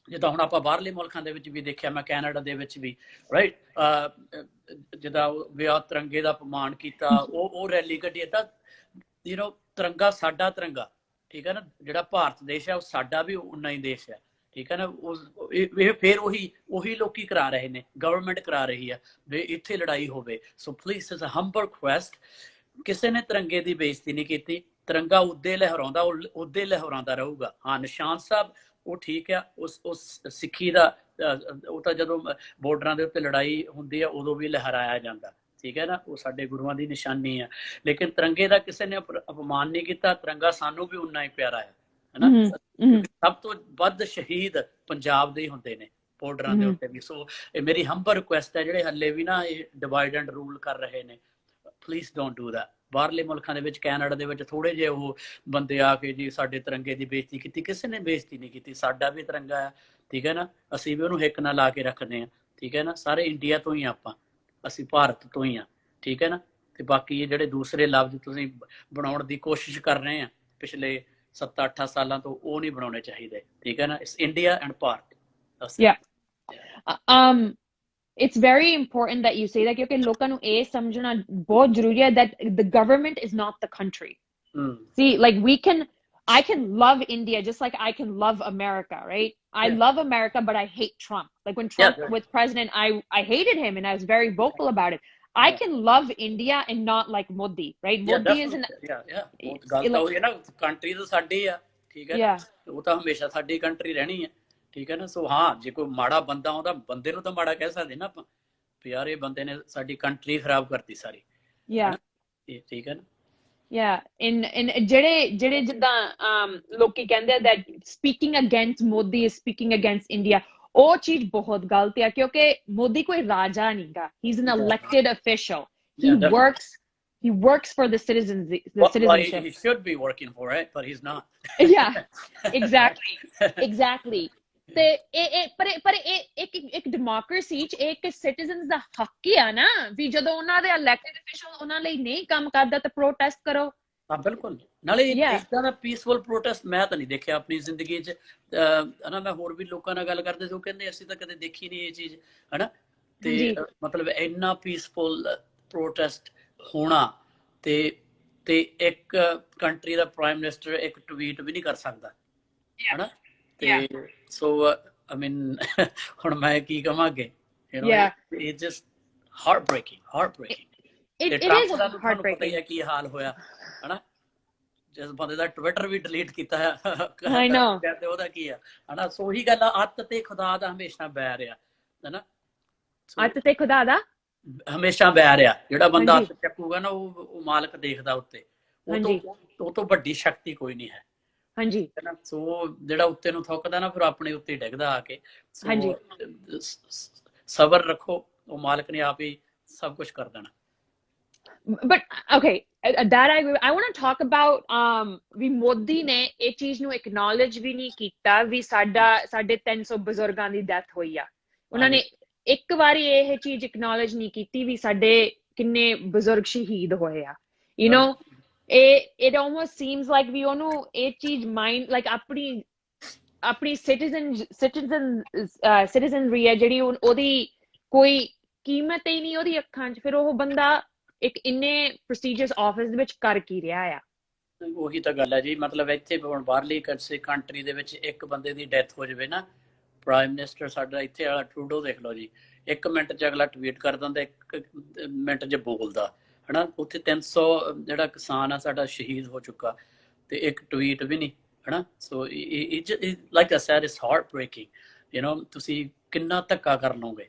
ਜਿੱਦਾਂ ਹੁਣ ਆਪਾਂ ਬਾਹਰਲੇ ਮੁਲਕਾਂ ਦੇ ਵਿੱਚ ਵੀ ਦੇਖਿਆ, ਮੈਂ ਕੈਨੇਡਾ ਦੇ ਵਿੱਚ ਵੀ, ਰਾਈਟ, ਜਿੱਦਾਂ ਵਿਆਹ ਤਿਰੰਗੇ ਦਾ ਅਪਮਾਨ ਕੀਤਾ, ਉਹ ਰੈਲੀ ਕੱਢੀ ਤਾਂ ਤਿਰੰਗਾ ਸਾਡਾ ਤਿਰੰਗਾ, ਠੀਕ ਹੈ ਨਾ, ਜਿਹੜਾ ਭਾਰਤ ਦੇਸ਼ ਹੈ ਉਹ ਸਾਡਾ ਵੀ ਉਨਾ ਹੀ ਦੇਸ਼ ਹੈ, ਠੀਕ ਹੈ ਨਾ। ਇਹ ਫਿਰ ਉਹੀ ਲੋਕੀ ਕਰਾ ਰਹੇ ਨੇ, ਗਵਰਨਮੈਂਟ ਕਰਾ ਰਹੀ ਹੈ ਵੀ ਇੱਥੇ ਲੜਾਈ ਹੋਵੇ। So please is a humble request, ਕਿਸੇ ਨੇ ਤਿਰੰਗੇ ਦੀ ਬੇਇੱਜ਼ਤੀ ਨਹੀਂ ਕੀਤੀ, ਤਿਰੰਗਾ ਉੱਦੇ ਲਹਿਰਾਉਂਦਾ, ਉੱਦੇ ਲਹਿਰਾਉਂਦਾ ਰਹੂਗਾ। ਹਾਂ, ਨਿਸ਼ਾਨ ਸਾਹਿਬ ਉਹ ਠੀਕ ਆ, ਉਸ ਸਿੱਖੀ ਦਾ ਉਹ ਤਾਂ ਜਦੋਂ ਬਾਰਡਰਾਂ ਦੇ ਉੱਤੇ ਲੜਾਈ ਹੁੰਦੀ ਆ ਉਦੋਂ ਵੀ ਲਹਿਰਾਇਆ ਜਾਂਦਾ, ਠੀਕ ਹੈ ਨਾ, ਉਹ ਸਾਡੇ ਗੁਰੂਆਂ ਦੀ ਨਿਸ਼ਾਨੀ ਆ। ਲੇਕਿਨ ਤਿਰੰਗੇ ਦਾ ਕਿਸੇ ਨੇ ਅਪਮਾਨ ਨਹੀਂ ਕੀਤਾ, ਤਿਰੰਗਾ ਸਾਨੂੰ ਵੀ ਉਨਾ ਹੀ ਪਿਆਰਾ ਹੈ ਨਾ, ਕਿਉਂਕਿ ਸਭ ਤੋਂ ਵੱਧ ਸ਼ਹੀਦ ਪੰਜਾਬ ਦੇ ਹੀ ਹੁੰਦੇ ਨੇ ਬਾਰਡਰਾਂ ਦੇ ਉੱਤੇ ਵੀ। ਸੋ ਇਹ ਮੇਰੀ ਹੰਬਲ ਰਿਕੁਐਸਟ ਹੈ, ਜਿਹੜੇ ਹੱਲੇ ਵੀ ਨਾ ਇਹ ਡਿਵਾਈਡ ਐਂਡ ਰੂਲ ਕਰ ਰਹੇ ਨੇ, ਪਲੀਜ਼ ਡੋਂਟ ਡੂ ਦੈਟ। ਬਾਹਰਲੇ ਮੁਲਕਾਂ ਦੇ ਵਿੱਚ, ਕੈਨੇਡਾ ਦੇ ਵਿੱਚ ਥੋੜੇ ਜਿਹੇ ਉਹ ਬੰਦੇ ਆ ਕੇ ਜੀ ਸਾਡੇ ਤਿਰੰਗੇ ਦੀ ਬੇਇੱਜ਼ਤੀ ਕੀਤੀ, ਕਿਸੇ ਨੇ ਬੇਇੱਜ਼ਤੀ ਨਹੀਂ ਕੀਤੀ, ਸਾਡਾ ਵੀ ਤਿਰੰਗਾ ਹੈ, ਠੀਕ ਹੈ ਨਾ, ਅਸੀਂ ਵੀ ਉਹਨੂੰ ਹਿੱਕ ਨਾਲ ਲਾ ਕੇ ਰੱਖਦੇ ਹਾਂ, ਠੀਕ ਹੈ ਨਾ, ਸਾਰੇ ਇੰਡੀਆ ਤੋਂ ਹੀ ਆਪਾਂ, ਅਸੀਂ ਭਾਰਤ ਤੋਂ ਹੀ ਆ, ਠੀਕ ਹੈ ਨਾ। ਤੇ ਬਾਕੀ ਇਹ ਜਿਹੜੇ ਦੂਸਰੇ ਲਫ਼ਜ਼ ਤੁਸੀਂ ਬਣਾਉਣ ਦੀ ਕੋਸ਼ਿਸ਼ ਕਰ ਰਹੇ ਆ ਪਿਛਲੇ 7-8 ਸਾਲਾਂ ਤੋਂ, ਉਹ ਨਹੀਂ ਬਣਾਉਣੇ ਚਾਹੀਦੇ, ਠੀਕ ਹੈ ਨਾ। It's India and Bharat. It's very important that you say that, because ਲੋਕਾਂ ਨੂੰ ਇਹ ਸਮਝਣਾ ਬਹੁਤ ਜ਼ਰੂਰੀ ਹੈ that the government is not the country. See, like I can love India just like I can love America, right? I love America, but I hate Trump. Like when Trump was president, I hated him and I was very vocal about it. I can love India and not like Modi, right? Modi is an ਗੱਲ ਤਾਂ ਹੋਈ ਹੈ ਨਾ, country ਤਾਂ ਸਾਡੀ ਆ, ਠੀਕ ਹੈ, ਉਹ ਤਾਂ ਹਮੇਸ਼ਾ ਸਾਡੀ ਕੰਟਰੀ ਰਹਿਣੀ ਹੈ, ਠੀਕ ਹੈ ਨਾ। ਸੋ ਹਾਂ, ਜੇ ਕੋਈ ਮਾੜਾ ਬੰਦਾ ਆਉਂਦਾ, ਬੰਦੇ ਨੂੰ ਤਾਂ ਮਾੜਾ ਕਹਿ ਸਕਦੇ ਨਾ ਆਪਾਂ, ਯਾਰ ਇਹ ਬੰਦੇ ਨੇ ਸਾਡੀ ਕੰਟਰੀ ਖਰਾਬ ਕਰਤੀ ਸਾਰੀ, ਠੀਕ ਹੈ ਨਾ। ਜਿਹੜੇ ਜਿੱਦਾਂ ਲੋਕੀ ਕਹਿੰਦੇ ਆ that speaking against Modi is speaking against India, ਉਹ ਚੀਜ਼ ਬਹੁਤ ਗਲਤ ਆ, ਕਿਉਂਕਿ ਮੋਦੀ ਕੋਈ ਰਾਜਾ ਨਹੀਂਗਾ, he's an elected official. He works for the citizens, the citizenship. He should be working for it, but he's not. Exactly. ਤੇ ਪਰ ਇੱਕ ਡੈਮੋਕ੍ਰੇਸੀ ਚ ਇੱਕ ਸਿਟੀਜ਼ਨਸ ਦਾ ਹੱਕ ਹੀ ਆ ਨਾ ਵੀ ਜਦੋਂ ਉਹਨਾਂ ਦੇ ਇਲੈਕਟਡ ਅਫੀਸ਼ੀਅਲ ਉਹਨਾਂ ਲਈ ਨਹੀਂ ਕੰਮ ਕਰਦਾ ਤਾਂ ਪ੍ਰੋਟੈਸਟ ਕਰੋ। ਹਾਂ ਬਿਲਕੁਲ, ਨਾਲੇ ਇਦਾਂ ਦਾ ਪੀਸਫੁਲ ਪ੍ਰੋਟੈਸਟ ਮੈਂ ਤਾਂ ਨਹੀਂ ਦੇਖਿਆ ਆਪਣੀ ਜ਼ਿੰਦਗੀ 'ਚ, ਹਨਾ। ਮੈਂ ਹੋਰ ਵੀ ਲੋਕਾਂ ਨਾਲ ਗੱਲ ਕਰਦੇ ਸੀ, ਉਹ ਕਹਿੰਦੇ ਅਸੀਂ ਤਾਂ ਕਦੇ ਦੇਖੀ ਨਹੀਂ ਇਹ ਚੀਜ਼, ਹਨਾ। ਤੇ ਮਤਲਬ ਇੰਨਾ ਪੀਸਫੁਲ ਪ੍ਰੋਟੈਸਟ ਹੋਣਾ, ਤੇ ਇੱਕ ਕੰਟਰੀ ਦਾ ਪ੍ਰਾਈਮ ਮਿਨਿਸਟਰ ਇੱਕ ਟਵੀਟ ਵੀ ਨਹੀਂ ਕਰ ਸਕਦਾ, ਹਨਾ। ਤੇ ਸੋ ਆਈ ਮੀਨ ਹੁਣ ਮੈਂ ਕੀ ਕਵਾਂ ਅੱਗੇ, it's just heartbreaking. It is heartbreaking. ਪਤਾ ਹੀ ਹੈ ਕੀ ਹਾਲ ਹੋਇਆ, ਹਨਾ। ਜਿਸ ਬੰਦੇ ਦਾ ਟਵਿੱਟਰ ਵੀ ਡਿਲੀਟ ਕੀਤਾ ਹੈ, I know, ਕਹਿੰਦੇ ਉਹਦਾ ਕੀ ਆ, ਹਨਾ। ਸੋ ਉਹੀ ਗੱਲ ਆ, ਅੱਤ ਤੇ ਖੁਦਾ ਦਾ ਹਮੇਸ਼ਾ ਬੈਰ ਆ, ਹਨਾ। ਅੱਤ ਤੇ ਖੁਦਾ ਦਾ ਹਮੇਸ਼ਾ ਬੈਰ ਆ, ਜਿਹੜਾ ਬੰਦਾ ਹੱਥ ਚੱਕੂਗਾ ਨਾ ਉਹ ਮਾਲਕ ਦੇਖਦਾ ਉੱਤੇ, ਉਹ ਤੋਂ ਵੱਡੀ ਸ਼ਕਤੀ ਕੋਈ ਨਹੀਂ ਹੈ, ਹਾਂਜੀ। ਸੋ ਜਿਹੜਾ ਉੱਤੇ ਨੂੰ ਥੁੱਕਦਾ ਨਾ, ਫਿਰ ਆਪਣੇ ਉੱਤੇ ਡਿੱਗਦਾ ਆ ਕੇ। ਸਬਰ ਰੱਖੋ, ਉਹ ਮਾਲਕ ਨੇ ਆਪ ਹੀ ਸਭ ਕੁਝ ਕਰ ਦੇਣਾ। But okay, that I agree. I want to talk about ਵੀ ਮੋਦੀ ਨੇ ਇਹ ਚੀਜ਼ ਨੂੰ acknowledge ਵੀ ਨਹੀਂ ਕੀਤਾ ਵੀ ਸਾਡੇ 300 ਬਜ਼ੁਰਗਾਂ ਦੀ ਡੈਥ ਹੋਈ ਆ। ਉਹਨਾਂ ਨੇ ਇੱਕ ਵਾਰੀ ਇਹ ਚੀਜ਼ acknowledge ਨਹੀਂ ਕੀਤੀ ਵੀ ਸਾਡੇ ਕਿੰਨੇ ਬਜ਼ੁਰਗ ਸ਼ਹੀਦ ਹੋਏ ਆ, you know। it almost seems like ਵੀ ਉਹਨੂੰ ਇਹ ਚੀਜ਼ mind like ਆਪਣੀ citizenry ਹੈ ਜਿਹੜੀ ਉਹਦੀ ਕੋਈ ਕੀਮਤ ਹੀ ਨਹੀਂ ਉਹਦੀ ਅੱਖਾਂ 'ਚ, ਫਿਰ ਉਹ ਬੰਦਾ ਇੱਕ ਇੰਨੇ ਪ੍ਰੈਸਟੀਜੀਅਸ ਆਫਿਸ ਦੇ ਵਿੱਚ ਕਰ ਕੀ ਰਿਹਾ ਆ। ਉਹੀ ਤਾਂ ਗੱਲ ਹੈ ਜੀ, ਮਤਲਬ ਇੱਥੇ ਹੁਣ ਬਾਹਰਲੀ ਕੰਟਰੀ ਦੇ ਵਿੱਚ ਇੱਕ ਬੰਦੇ ਦੀ ਡੈਥ ਹੋ ਜਾਵੇ ਨਾ, ਪ੍ਰਾਈਮ ਮਿਨਿਸਟਰ ਸਾਡਾ ਇੱਥੇ ਵਾਲਾ ਟਰੂਡੋ ਦੇਖ ਲਓ ਜੀ, 1 ਮਿੰਟ 'ਚ ਅਗਲਾ ਟਵੀਟ ਕਰ ਦਿੰਦਾ, 1 ਮਿੰਟ 'ਚ ਬੋਲਦਾ, ਹਨਾ। ਉੱਥੇ 300 ਜਿਹੜਾ ਕਿਸਾਨ ਆ ਸਾਡਾ ਸ਼ਹੀਦ ਹੋ ਚੁੱਕਾ, ਤੇ ਇੱਕ ਟਵੀਟ ਵੀ ਨਹੀਂ, ਹਨਾ। So like I said, it's heart breaking, you know. ਤੁਸੀਂ ਕਿੰਨਾ ਧੱਕਾ ਕਰ ਲਓਗੇ,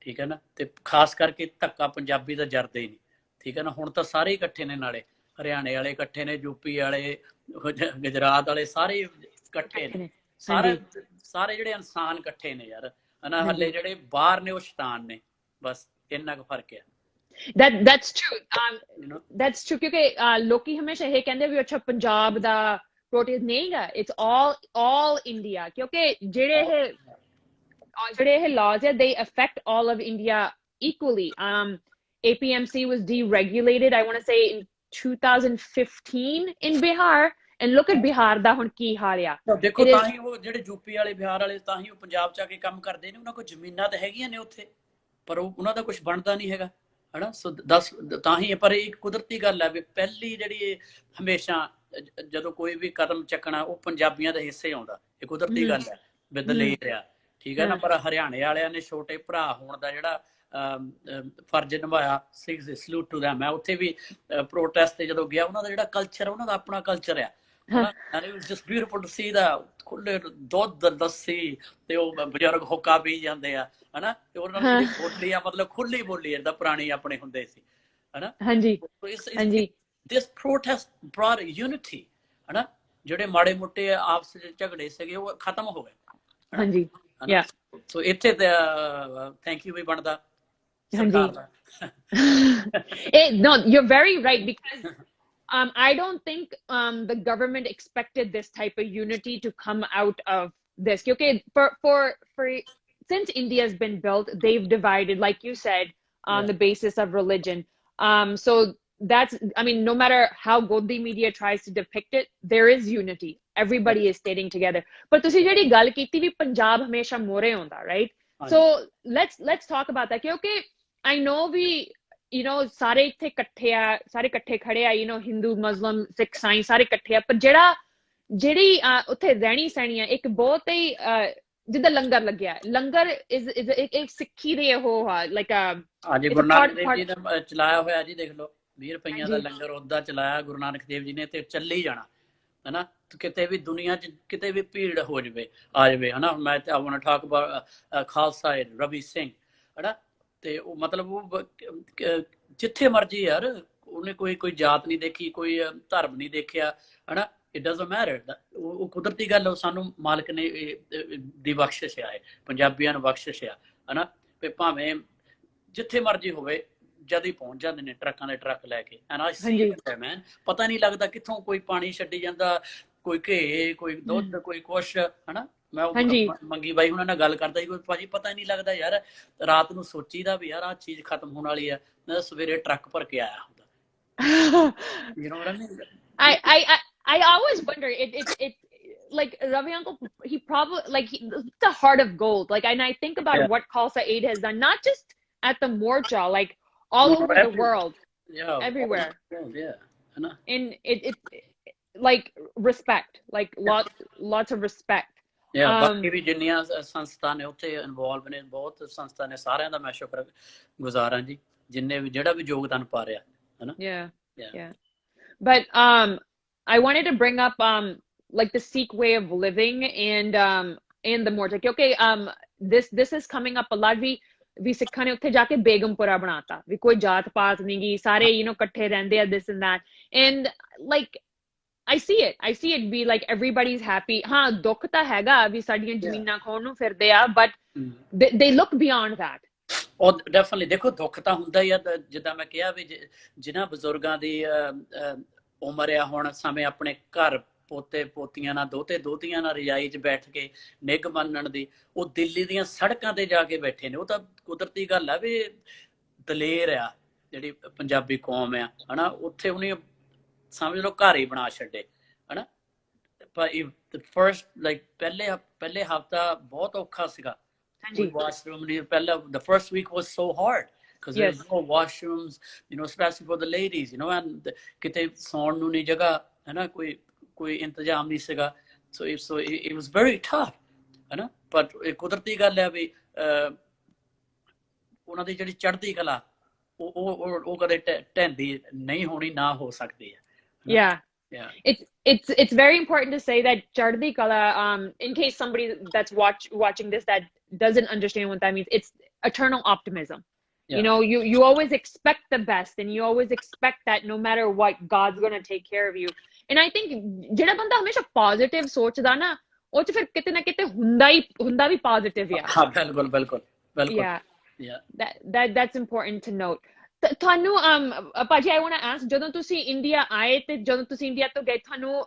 ਠੀਕ ਹੈ ਨਾ। ਤੇ ਖਾਸ ਕਰਕੇ ਧੱਕਾ ਪੰਜਾਬੀ ਦਾ ਜਰਦਾ ਹੀ ਨਹੀਂ, ਠੀਕ ਹੈ ਨਾ। ਹੁਣ ਤਾਂ ਸਾਰੇ ਇਕੱਠੇ ਨੇ, ਨਾਲੇ ਹਰਿਆਣੇ ਵਾਲੇ ਇਕੱਠੇ ਨੇ, ਯੂਪੀ ਵਾਲੇ, ਗੁਜਰਾਤ ਵਾਲੇ, ਸਾਰੇ ਇਕੱਠੇ ਨੇ, ਸਾਰੇ ਜਿਹੜੇ ਇਨਸਾਨ ਇਕੱਠੇ ਨੇ ਯਾਰ, ਹਨਾ। ਹਲੇ ਜਿਹੜੇ ਬਾਹਰ ਨੇ ਉਹ ਸ਼ੈਤਾਨ ਨੇ, ਬਸ ਇੰਨਾ ਕੁ ਫਰਕ ਹੈ। That's true. That's true, ਕਿਉਂਕਿ ਲੋਕੀ ਹਮੇਸ਼ਾ ਇਹ ਕਹਿੰਦੇ ਵੀ ਅੱਛਾ ਪੰਜਾਬ ਦਾ ਪ੍ਰੋਟੈਸਟ ਨਹੀਂਗਾ, it's all India, ਕਿਉਂਕਿ ਜਿਹੜੇ ਇਹ laws they affect all of India equally. APMC was deregulated, I want to say in 2015 in Bihar, and look at Bihar ਦਾ ਹੁਣ ਕੀ ਹਾਲ ਆ। ਦੇਖੋ ਤਾਂ ਹੀ ਉਹ ਜਿਹੜੇ ਯੂਪੀ ਵਾਲੇ ਬਿਹਾਰ ਵਾਲੇ ਤਾਂ ਹੀ ਉਹ ਪੰਜਾਬ ਚ ਆ ਕੇ ਕੰਮ ਕਰਦੇ ਨੇ, ਉਹਨਾਂ ਕੋਲ ਜ਼ਮੀਨਾਂ ਤਾਂ ਹੈਗੀਆਂ ਨੇ ਉੱਥੇ, ਪਰ ਉਹਨਾਂ ਦਾ ਕੁਝ ਬਣਦਾ ਨਹੀਂ ਹੈਗਾ ਹਨਾ। ਸੋ ਦੱਸ ਤਾਂ ਹੀ, ਪਰ ਇੱਕ ਕੁਦਰਤੀ ਗੱਲ ਹੈ ਵੀ ਪਹਿਲੀ ਜਿਹੜੀ ਹਮੇਸ਼ਾ ਜਦੋਂ ਕੋਈ ਵੀ ਕਦਮ ਚੱਕਣਾ ਉਹ ਪੰਜਾਬੀਆਂ ਦੇ ਹਿੱਸੇ ਆਉਂਦਾ, ਇਹ ਕੁਦਰਤੀ ਗੱਲ ਹੈ ਵੀ ਦਲੇਰ ਆ, ਠੀਕ ਹੈ ਨਾ। ਪਰ ਹਰਿਆਣੇ ਵਾਲਿਆਂ ਨੇ ਛੋਟੇ ਭਰਾ ਹੋਣ ਦਾ ਜਿਹੜਾ ਫਰਜ਼ ਨਿਭਾਇਆ, ਸਲੂਟ ਟੂ ਦੈਮ। ਮੈਂ ਉੱਥੇ ਵੀ ਪ੍ਰੋਟੈਸਟ ਤੇ ਜਦੋਂ ਗਿਆ, ਉਹਨਾਂ ਦਾ ਜਿਹੜਾ ਕਲਚਰ, ਉਹਨਾਂ ਦਾ ਆਪਣਾ ਕਲਚਰ ਆ ਹਨਾ। And it was just beautiful to see ਦਾ, ਖੁੱਲੇ ਦੁੱਧ ਲੱਸੀ ਤੇ ਉਹ ਬਜ਼ੁਰਗ ਹੁੱਕਾ ਪੀ ਜਾਂਦੇ ਆ ਹਨਾ, ਤੇ ਉਹਨਾਂ ਦੀ ਜਿਹੜੀ ਬੋਲੀ ਆ ਮਤਲਬ ਖੁੱਲੀ ਬੋਲੀ ਜਿੱਦਾਂ ਪੁਰਾਣੀ ਆਪਣੇ ਹੁੰਦੇ ਸੀ ਹਨਾ। ਹਾਂਜੀ ਹਾਂਜੀ। ਦਿਸ ਪ੍ਰੋਟੈਸਟ ਬ੍ਰੌਟ ਯੂਨਿਟੀ ਹਨਾ, ਜਿਹੜੇ ਮਾੜੇ ਮੋਟੇ ਆਪਸ ਵਿੱਚ ਝਗੜੇ ਸੀਗੇ ਉਹ ਖਤਮ ਹੋ ਗਏ। ਹਾਂਜੀ ਸੋ ਇੱਥੇ ਥੈਂਕ ਯੂ ਵੀ ਬਣਦਾ ਸਰਕਾਰ ਦਾ। No, you're very right, because I don't think the government expected this type of unity to come out of this. Okay, for since India's been built, they've divided, like you said, on the basis of religion. So that's, I mean, no matter how good the media tries to depict it, there is unity. Everybody is staying together. But ਤੁਸੀਂ ਜਿਹੜੀ ਗੱਲ ਕੀਤੀ ਵੀ ਪੰਜਾਬ ਹਮੇਸ਼ਾ ਮੋਰੇ ਹੁੰਦਾ, right? So let's talk about that. Okay, I know you know ਸਾਰੇ ਇੱਥੇ ਇਕੱਠੇ ਆ, ਸਾਰੇ ਇਕੱਠੇ ਖੜੇ ਆ, you know, ਹਿੰਦੂ ਮੁਸਲਿਮ ਸਿੱਖ ਸਾਈ ਸਾਰੇ ਇਕੱਠੇ ਆ, ਪਰ ਜਿਹੜੀ ਉੱਥੇ ਰਹਿਣੀ ਸਹਿਣੀ ਆ ਇੱਕ ਬਹੁਤ ਹੀ ਜਿੱਦਾਂ ਲੰਗਰ ਲੱਗਿਆ, ਲੰਗਰ ਇੱਕ ਸਿੱਖੀ ਦੇ ਉਹ ਲਾਈਕ ਹਾਂਜੀ ਗੁਰੂ ਨਾਨਕ ਦੇਵ ਜੀ ਨੇ ਚਲਾਇਆ ਹੋਇਆ ਜੀ, ਦੇਖ ਲਓ 20 ਰੁਪਈਆਂ ਦਾ ਲੰਗਰ ਉਹਦਾ ਚਲਾਇਆ ਗੁਰੂ ਨਾਨਕ ਦੇਵ ਜੀ ਨੇ, ਤੇ ਚੱਲੀ ਜਾਣਾ ਹਨਾ। ਕਿਤੇ ਵੀ ਦੁਨੀਆ 'ਚ ਕਿਤੇ ਵੀ ਭੀੜ ਹੋ ਜਾਵੇ ਆ ਜਾਵੇ ਹਨਾ। ਮੈਂ I want to talk about Khalsa Ravi Singh ਹਨਾ, ਤੇ ਉਹ ਮਤਲਬ ਉਹ ਜਿੱਥੇ ਮਰਜੀ ਯਾਰ, ਉਹਨੇ ਕੋਈ ਜਾਤ ਨਹੀਂ ਦੇਖੀ, ਕੋਈ ਧਰਮ ਨਹੀਂ ਦੇਖਿਆ ਹਨਾ। ਇਟ ਡਜ਼ਨਟ ਮੈਟਰ, ਉਹ ਕੁਦਰਤੀ ਗੱਲ ਸਾਨੂੰ ਮਾਲਕ ਨੇ ਦੀ ਬਖਸ਼ਿਸ਼ ਆ, ਪੰਜਾਬੀਆਂ ਨੂੰ ਬਖਸ਼ਿਸ਼ ਆ ਹਨਾ। ਤੇ ਭਾਵੇਂ ਜਿੱਥੇ ਮਰਜੀ ਹੋਵੇ ਜਦ ਹੀ ਪਹੁੰਚ ਜਾਂਦੇ ਨੇ ਟਰੱਕਾਂ ਦੇ ਟਰੱਕ ਲੈ ਕੇ। ਐਂਡ ਆਈ ਸੀ ਇਟ ਮੈਨ, ਪਤਾ ਨਹੀਂ ਲੱਗਦਾ ਕਿੱਥੋਂ ਕੋਈ ਪਾਣੀ ਛੱਡੀ ਜਾਂਦਾ, ਕੋਈ ਘੇ, ਕੋਈ ਦੁੱਧ, ਕੋਈ ਕੁਛ ਹਨਾ। ਮੈਂ ਮੰਗੀ ਬਾਈ ਉਹਨਾਂ ਨਾਲ ਗੱਲ ਕਰਦਾ ਸੀ, ਕੋਈ ਭਾਜੀ ਪਤਾ ਨਹੀਂ ਲੱਗਦਾ ਯਾਰ, ਰਾਤ ਨੂੰ ਸੋਚੀਦਾ ਵੀ ਯਾਰ ਆਹ ਚੀਜ਼ ਖਤਮ ਹੋਣ ਵਾਲੀ ਆ, ਮੈਂ ਸਵੇਰੇ ਟਰੱਕ ਭਰ ਕੇ ਆਇਆ ਹੁੰਦਾ। You know what I mean? I always wonder, it like Ravi uncle, he probably like it's a heart of gold, like, and I think about what Khalsa Aid has done, not just at the morcha, like all over the world, everywhere. And it like respect, like lots of respect. ਬਾਕੀ ਵੀ ਜਿੰਨੀਆਂ ਸੰਸਥਾ ਨੇ ਉੱਥੇ involve ਨੇ, ਬਹੁਤ ਸੰਸਥਾ ਨੇ, ਸਾਰਿਆਂ ਦਾ ਮੈਂ ਸ਼ੁਕਰ ਗੁਜ਼ਾਰ ਹਾਂ ਜੀ, ਜਿੰਨੇ ਵੀ ਜਿਹੜਾ ਵੀ ਯੋਗਦਾਨ ਪਾ ਰਿਹਾ ਹਨਾ। Yeah but I wanted to bring up like the Sikh way of living and the morcha, okay, this is coming up a lot. ਵੀ ਸਿੱਖਾਂ ਨੇ ਉੱਥੇ ਜਾ ਕੇ ਬੇਗਮਪੁਰਾ ਬਣਾਤਾ, ਵੀ ਕੋਈ ਜਾਤ ਪਾਤ ਨਹੀਂ ਗੀ, ਸਾਰੇ you know ਇਕੱਠੇ ਰਹਿੰਦੇ ਆ, this and that, and like I see it be like everybody's happy. ਹਾਂ ਦੁੱਖ ਤਾਂ ਹੈਗਾ ਵੀ ਸਾਡੀਆਂ ਜ਼ਮੀਨਾਂ ਖੋਣ ਨੂੰ ਫਿਰਦੇ ਆ, but they look beyond that. ਉਹ ਡੈਫੀਨਿਟਲੀ ਦੇਖੋ ਦੁੱਖ ਤਾਂ ਹੁੰਦਾ ਹੀ ਆ, ਜਿੱਦਾਂ ਮੈਂ ਕਿਹਾ ਵੀ ਜਿਨ੍ਹਾਂ ਬਜ਼ੁਰਗਾਂ ਦੀ ਉਮਰ ਆ ਹੁਣ ਸਮੇਂ ਆਪਣੇ ਘਰ ਪੋਤੇ ਪੋਤੀਆਂ ਨਾਲ, ਦੋਤੇ ਦੋਤੀਆਂ ਨਾਲ ਰਜਾਈ 'ਚ ਬੈਠ ਕੇ ਨਿੱਘ ਮੰਨਣ ਦੀ, ਉਹ ਦਿੱਲੀ ਦੀਆਂ ਸੜਕਾਂ ਤੇ ਜਾ ਕੇ ਬੈਠੇ ਨੇ। ਉਹ ਤਾਂ ਕੁਦਰਤੀ ਗੱਲ ਆ ਵੀ ਦਲੇਰ ਆ ਜਿਹੜੀ ਪੰਜਾਬੀ ਕੌਮ ਆ ਹਨਾ। ਉੱਥੇ ਉਹਨੇ ਸਮਝ ਲਓ ਘਰ ਹੀ ਬਣਾ ਛੱਡੇ ਹਨਾ। ਪਰ ਫਰਸਟ ਲਾਈਕ ਪਹਿਲੇ ਹਫਤਾ ਬਹੁਤ ਔਖਾ ਸੀਗਾ, ਕੋਈ ਵਾਸ਼ਰੂਮ ਨਹੀਂ। ਪਹਿਲਾਂ the first week was so hard because there was no washrooms, you know, especially for the ladies, you know, and ਕਿਤੇ ਸੌਣ ਨੂੰ ਨਹੀਂ ਜਗ੍ਹਾ ਹਨਾ, ਕੋਈ ਇੰਤਜ਼ਾਮ ਨਹੀਂ ਸੀਗਾ। so it was very tough ਹਨਾ। ਪਰ ਕੁਦਰਤੀ ਗੱਲ ਹੈ ਵੀ ਉਹਨਾਂ ਦੀ ਜਿਹੜੀ ਚੜ੍ਹਦੀ ਕਲਾ ਉਹ ਕਦੇ ਢਹਿੰਦੀ ਨਹੀਂ ਹੋਣੀ, ਨਾ ਹੋ ਸਕਦੀ ਹੈ। It's very important to say that Chardhi Kala, in case somebody that's watching this that doesn't understand what that means, it's eternal optimism. You know, you always expect the best, and you always expect that no matter what, God's going to take care of you. And I think ਜਿਹੜਾ ਬੰਦਾ ਹਮੇਸ਼ਾ positive ਸੋਚਦਾ ਨਾ, ਉਹ ਚ ਫਿਰ ਕਿਤੇ ਨਾ ਕਿਤੇ ਹੁੰਦਾ ਵੀ positive ਆ। ਹਾਂ ਬਿਲਕੁਲ that's important to note. ਤੁਹਾਨੂੰ ਭਾਜੀ I want to ask, ਜਦੋਂ ਤੁਸੀਂ ਇੰਡੀਆ ਆਏ ਤੇ ਜਦੋਂ ਤੁਸੀਂ ਇੰਡੀਆ ਤੋਂ ਗਏ, ਤੁਹਾਨੂੰ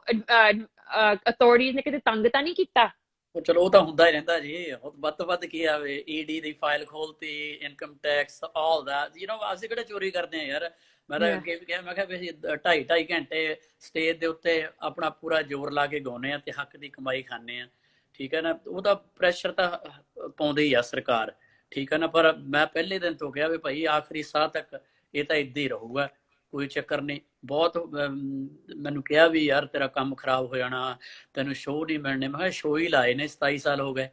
ਅਥਾਰਟੀਜ਼ ਨੇ ਕਿਤੇ ਤੰਗ ਤਾਂ ਨਹੀਂ ਕੀਤਾ? ਚਲੋ ਉਹ ਤਾਂ ਹੁੰਦਾ ਹੀ ਰਹਿੰਦਾ ਜੀ, ਵੱਧ ਤੋਂ ਵੱਧ ਕੀ ਆਵੇ, ਈਡੀ ਦੀ ਫਾਈਲ ਖੋਲਤੀ, ਇਨਕਮ ਟੈਕਸ, ਆਲ ਦੈਟ, ਅਸੀਂ ਕਿਹੜਾ ਚੋਰੀ ਕਰਦੇ ਆ ਯਾਰ। ਮੈਂ ਤਾਂ ਅੱਗੇ ਵੀ ਕਿਹਾ, ਮੈਂ ਕਿਹਾ ਵੀ ਅਸੀਂ 2.5 ਘੰਟੇ ਸਟੇਜ ਦੇ ਉੱਤੇ ਆਪਣਾ ਪੂਰਾ ਜ਼ੋਰ ਲਾ ਕੇ ਗਾਉਂਦੇ ਆ ਤੇ ਹੱਕ ਦੀ ਕਮਾਈ ਖਾਂਦੇ ਆ, ਠੀਕ ਹੈ ਨਾ। ਉਹਦਾ ਪ੍ਰੈਸ਼ਰ ਤਾਂ ਪਾਉਂਦੀ ਹੀ ਆ ਸਰਕਾਰ, ਠੀਕ ਹੈ ਨਾ। ਪਰ ਮੈਂ ਪਹਿਲੇ ਦਿਨ ਤੋਂ ਕਿਹਾ ਵੀ ਭਾਈ ਆਖਰੀ ਸਾਹ ਤੱਕ ਇਹ ਤਾਂ ਇੱਦਾਂ ਹੀ ਰਹੂਗਾ, ਕੋਈ ਚੱਕਰ ਨਹੀਂ। ਬਹੁਤ ਮੈਨੂੰ ਕਿਹਾ ਵੀ ਯਾਰ ਤੇਰਾ ਕੰਮ ਖਰਾਬ ਹੋ ਜਾਣਾ, ਤੈਨੂੰ ਸ਼ੋਅ ਨਹੀਂ ਮਿਲਣੇ। ਮੈਂ ਕਿਹਾ ਸ਼ੋਅ ਹੀ ਲਾਏ ਨੇ, 27 ਸਾਲ ਹੋ ਗਏ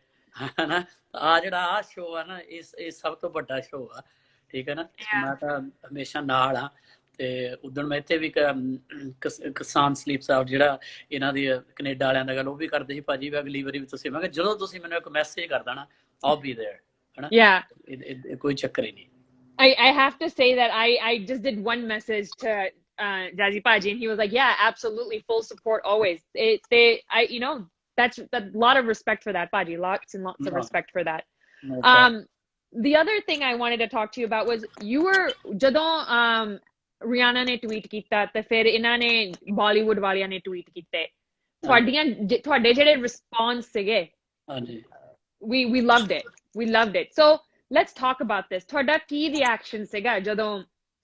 ਹਨਾ। ਆ ਜਿਹੜਾ ਆਹ ਸ਼ੋਅ ਆ ਨਾ, ਇਹ ਸਭ ਤੋਂ ਵੱਡਾ ਸ਼ੋਅ ਆ, ਠੀਕ ਹੈ ਨਾ। ਮੈਂ ਤਾਂ ਹਮੇਸ਼ਾ ਨਾਲ ਆ। ਤੇ ਉਦਣ ਮੈਂ ਇੱਥੇ ਵੀ ਕਿਸਾਨ ਸਲੀਪਸ ਆਊਟ, ਜਿਹੜਾ ਇਹਨਾਂ ਦੀ ਕੈਨੇਡਾ ਵਾਲਿਆਂ ਦਾ ਗੱਲ, ਉਹ ਵੀ ਕਰਦੇ ਸੀ, ਭਾਜੀ ਵੀ ਅਗਲੀ ਵਾਰੀ ਵੀ ਤੁਸੀਂ, ਮੈਂ ਕਿਹਾ ਜਦੋਂ ਤੁਸੀਂ ਮੈਨੂੰ ਇੱਕ ਮੈਸੇਜ ਕਰ ਦੇਣਾ, I'll be there, ਹਨਾ। ਕੋਈ ਚੱਕਰ ਹੀ ਨਹੀਂ। I have to say that I just did one message to Jazzy Bhaaji, and he was like, yeah, absolutely, full support always. That's a lot of respect for that, Bhaaji. Lots and lots of respect for that. The other thing I wanted to talk to you about was you were ਜਦੋਂ Rihanna ਨੇ tweet ਕੀਤਾ ਤੇ ਫਿਰ ਇਹਨਾਂ ਨੇ Bollywood ਵਾਲਿਆਂ ਨੇ tweet ਕੀਤੇ, ਤੁਹਾਡੇ ਜਿਹੜੇ response ਸੀਗੇ, ਹਾਂਜੀ, we loved it. So let's talk about this. ਤੁਹਾਡਾ ਕੀ reaction ਸੀਗਾ ਜਦੋਂ